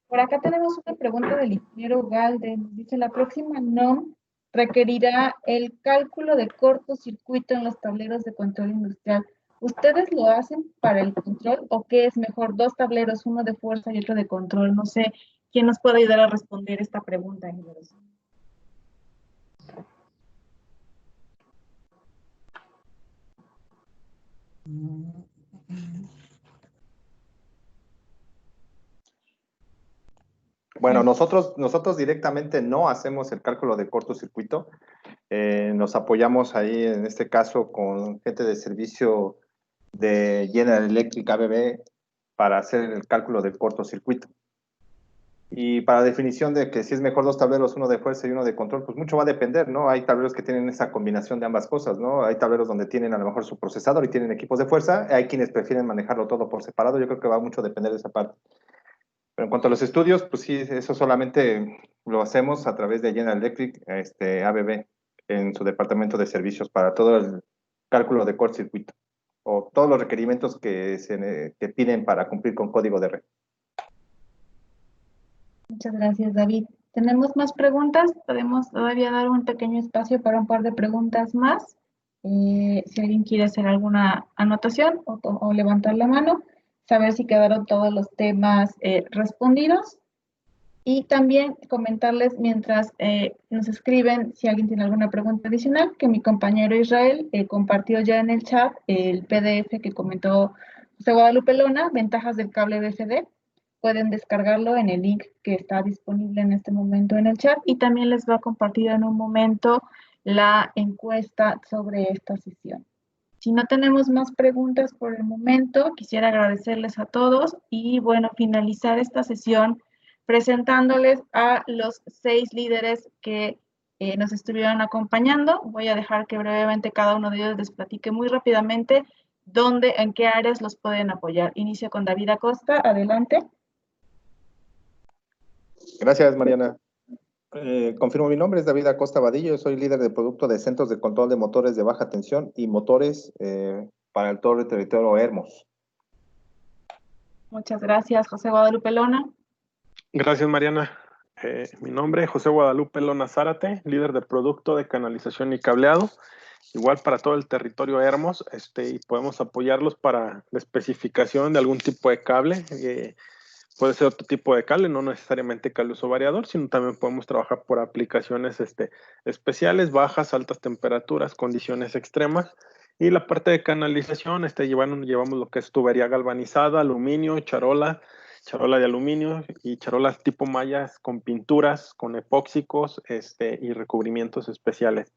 Speaker 1: Por acá tenemos una pregunta del ingeniero Galde. Nos dice, la próxima NOM requerirá el cálculo de cortocircuito en los tableros de control industrial. ¿Ustedes lo hacen para el control o qué es mejor? Dos tableros, uno de fuerza y otro de control. No sé quién nos puede ayudar a responder esta pregunta, ingenieros.
Speaker 2: Bueno, nosotros directamente no hacemos el cálculo de cortocircuito. Nos apoyamos ahí, en este caso, con gente de servicio de General Electric ABB para hacer el cálculo del cortocircuito. Y para definición de que si es mejor dos tableros, uno de fuerza y uno de control, pues mucho va a depender, ¿no? Hay tableros que tienen esa combinación de ambas cosas, ¿no? Hay tableros donde tienen a lo mejor su procesador y tienen equipos de fuerza, hay quienes prefieren manejarlo todo por separado. Yo creo que va mucho a depender de esa parte. Pero en cuanto a los estudios, pues sí, eso solamente lo hacemos a través de General Electric, ABB, en su departamento de servicios para todo el cálculo de cortocircuito o todos los requerimientos que piden para cumplir con código de red.
Speaker 1: Muchas gracias, David. ¿Tenemos más preguntas? Podemos todavía dar un pequeño espacio para un par de preguntas más. Si alguien quiere hacer alguna anotación o levantar la mano, saber si quedaron todos los temas respondidos. Y también comentarles mientras nos escriben, si alguien tiene alguna pregunta adicional, que mi compañero Israel compartió ya en el chat el PDF que comentó José Guadalupe Lona, ventajas del cable BFD. Pueden descargarlo en el link que está disponible en este momento en el chat y también les va a compartir en un momento la encuesta sobre esta sesión. Si no tenemos más preguntas por el momento, quisiera agradecerles a todos y, bueno, finalizar esta sesión presentándoles a los 6 líderes que nos estuvieron acompañando. Voy a dejar que brevemente cada uno de ellos les platique muy rápidamente en qué áreas los pueden apoyar. Inicio con David Acosta, adelante.
Speaker 2: Gracias, Mariana. Confirmo, mi nombre es David Acosta Vadillo, soy líder de producto de centros de control de motores de baja tensión y motores para todo el territorio Hermos.
Speaker 1: Muchas gracias, José Guadalupe Lona.
Speaker 6: Gracias, Mariana. Mi nombre es José Guadalupe Lona Zárate, líder de producto de canalización y cableado, igual para todo el territorio Hermos, y podemos apoyarlos para la especificación de algún tipo de cable. Puede ser otro tipo de cable, no necesariamente cable uso variador, sino también podemos trabajar por aplicaciones especiales, bajas, altas temperaturas, condiciones extremas. Y la parte de canalización, llevamos lo que es tubería galvanizada, aluminio, charola charola de aluminio y charolas tipo mallas con pinturas, con epóxicos y recubrimientos especiales.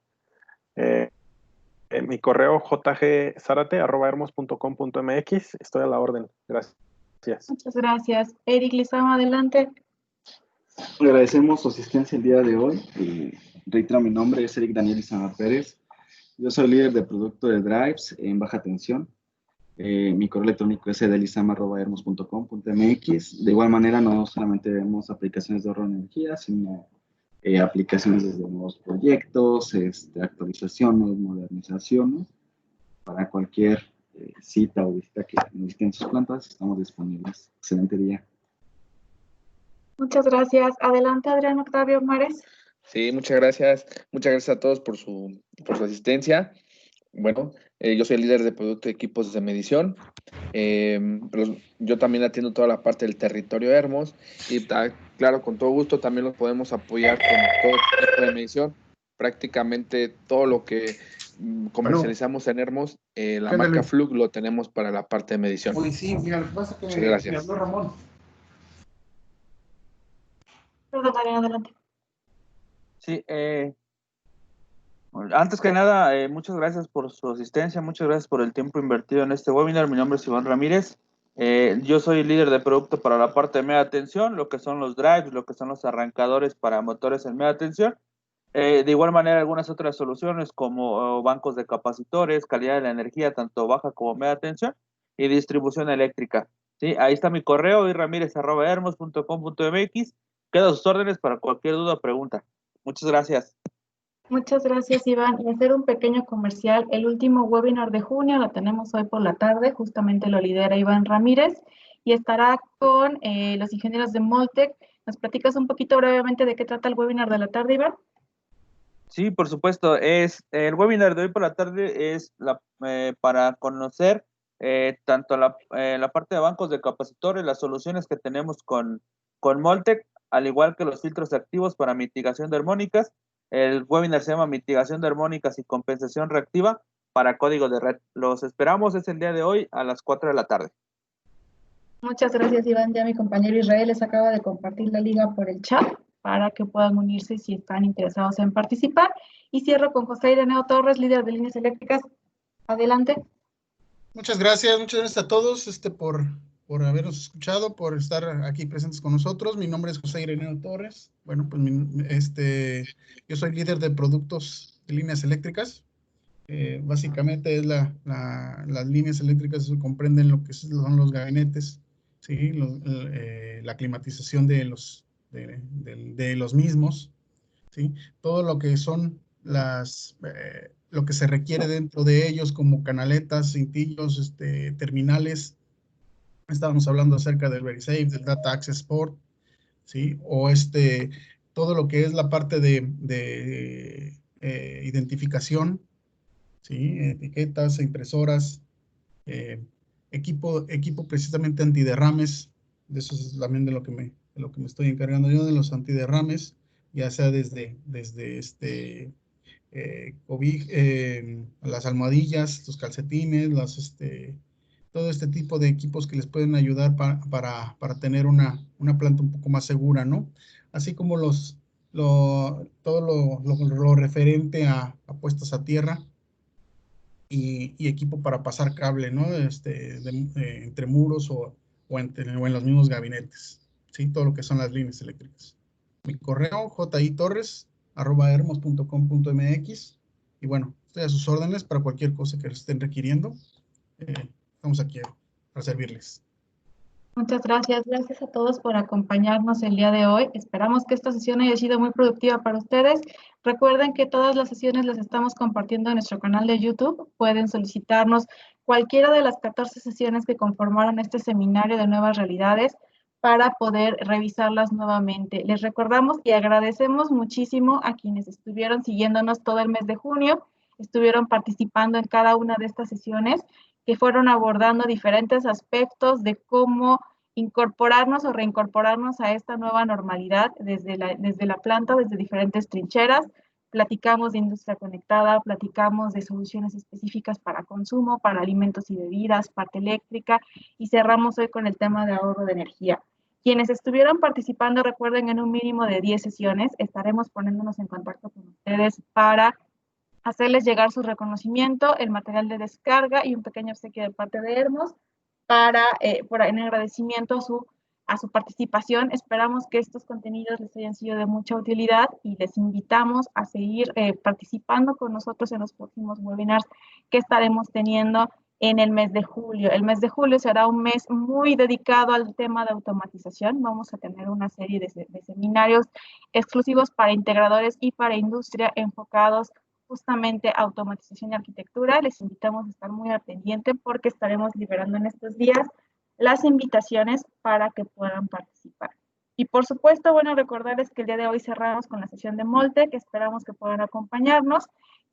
Speaker 6: Mi correo jgzarate@hermos.com.mx. Estoy a la orden. Gracias.
Speaker 1: Muchas gracias. Eric Lizama, adelante.
Speaker 5: Agradecemos su asistencia el día de hoy. Y reitero, mi nombre es Eric Daniel Lizama Pérez. Yo soy líder de producto de drives en baja tensión. Mi correo electrónico es edelizama@hermos.com.mx. De igual manera, no solamente vemos aplicaciones de ahorro de energía, sino aplicaciones desde nuevos proyectos, actualizaciones, modernizaciones. Para cualquier cita o visita que necesiten sus plantas, estamos disponibles. Excelente día.
Speaker 1: Muchas gracias. Adelante, Adrián Octavio Mares.
Speaker 3: Sí, muchas gracias. Muchas gracias a todos por su asistencia. Bueno, yo soy el líder de producto de equipos de medición. Yo también atiendo toda la parte del territorio Hermos y claro, con todo gusto también los podemos apoyar con todo tipo de medición. Prácticamente todo lo que comercializamos en Hermos, la marca Flug lo tenemos para la parte de medición.
Speaker 7: Uy, sí, mira, lo que pasa es que
Speaker 3: muchas gracias.
Speaker 7: me habló Ramón.
Speaker 1: Perdón, Adrián, adelante.
Speaker 4: Sí, antes que nada, muchas gracias por su asistencia, muchas gracias por el tiempo invertido en este webinar. Mi nombre es Iván Ramírez. Yo soy líder de producto para la parte de media tensión, lo que son los drives, lo que son los arrancadores para motores en media tensión. De igual manera, algunas otras soluciones como bancos de capacitores, calidad de la energía, tanto baja como media tensión, y distribución eléctrica. ¿Sí? Ahí está mi correo, iramírez@hermos.com.mx. Quedo a sus órdenes para cualquier duda o pregunta. Muchas gracias.
Speaker 1: Muchas gracias, Iván. Y hacer un pequeño comercial. El último webinar de junio lo tenemos hoy por la tarde. Justamente lo lidera Iván Ramírez y estará con los ingenieros de Moltec. ¿Nos platicas un poquito brevemente de qué trata el webinar de la tarde, Iván?
Speaker 4: Sí, por supuesto. El webinar de hoy por la tarde es para conocer tanto la parte de bancos de capacitores, las soluciones que tenemos con Moltec, al igual que los filtros activos para mitigación de armónicas. El webinar se llama Mitigación de armónicas y compensación reactiva para código de red. Los esperamos, es el día de hoy a las 4 de la tarde.
Speaker 1: Muchas gracias, Iván. Ya mi compañero Israel les acaba de compartir la liga por el chat para que puedan unirse si están interesados en participar. Y cierro con José Ireneo Torres, líder de líneas eléctricas. Adelante.
Speaker 7: Muchas gracias a todos por habernos escuchado, por estar aquí presentes con nosotros. Mi nombre es José Ireneo Torres. Bueno, pues yo soy líder de productos de líneas eléctricas. Básicamente es las líneas eléctricas comprenden lo que son los gabinetes, ¿sí? La climatización de los mismos, ¿sí? Todo lo que son lo que se requiere dentro de ellos como canaletas, cintillos, terminales. Estábamos hablando acerca del VeriSafe, del Data Access Port, ¿sí? O todo lo que es la parte de identificación, ¿sí? Etiquetas, impresoras, equipo precisamente antiderrames. De eso es también de lo que me estoy encargando yo, de los antiderrames, ya sea desde las almohadillas, los calcetines, todo este tipo de equipos que les pueden ayudar para tener una planta un poco más segura, ¿no? Así como todo lo referente a puestas a tierra y equipo para pasar cable, ¿no? Entre muros o en los mismos gabinetes, ¿sí? Todo lo que son las líneas eléctricas. Mi correo, jitorres@hermos.com.mx. Y bueno, estoy a sus órdenes para cualquier cosa que estén requiriendo. Estamos aquí para servirles.
Speaker 1: Muchas gracias. Gracias a todos por acompañarnos el día de hoy. Esperamos que esta sesión haya sido muy productiva para ustedes. Recuerden que todas las sesiones las estamos compartiendo en nuestro canal de YouTube. Pueden solicitarnos cualquiera de las 14 sesiones que conformaron este seminario de nuevas realidades para poder revisarlas nuevamente. Les recordamos y agradecemos muchísimo a quienes estuvieron siguiéndonos todo el mes de junio, estuvieron participando en cada una de estas sesiones, que fueron abordando diferentes aspectos de cómo incorporarnos o reincorporarnos a esta nueva normalidad desde la planta, desde diferentes trincheras. Platicamos de industria conectada, platicamos de soluciones específicas para consumo, para alimentos y bebidas, parte eléctrica, y cerramos hoy con el tema de ahorro de energía. Quienes estuvieron participando, recuerden, en un mínimo de 10 sesiones, estaremos poniéndonos en contacto con ustedes para hacerles llegar su reconocimiento, el material de descarga y un pequeño obsequio de parte de Hermos en agradecimiento a su participación. Esperamos que estos contenidos les hayan sido de mucha utilidad y les invitamos a seguir participando con nosotros en los próximos webinars que estaremos teniendo en el mes de julio. El mes de julio será un mes muy dedicado al tema de automatización. Vamos a tener una serie de seminarios exclusivos para integradores y para industria enfocados justamente a automatización y arquitectura. Les invitamos a estar muy al pendiente porque estaremos liberando en estos días las invitaciones para que puedan participar. Y por supuesto, bueno, recordarles que el día de hoy cerramos con la sesión de Molte, que esperamos que puedan acompañarnos.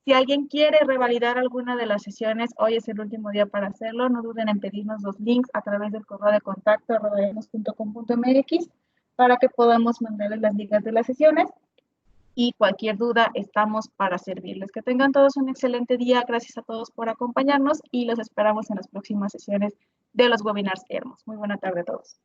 Speaker 1: Si alguien quiere revalidar alguna de las sesiones, hoy es el último día para hacerlo. No duden en pedirnos los links a través del correo de contacto @hermos.com.mx para que podamos mandarles las ligas de las sesiones. Y cualquier duda, estamos para servirles. Que tengan todos un excelente día. Gracias a todos por acompañarnos y los esperamos en las próximas sesiones de los webinars Hermos. Muy buena tarde a todos.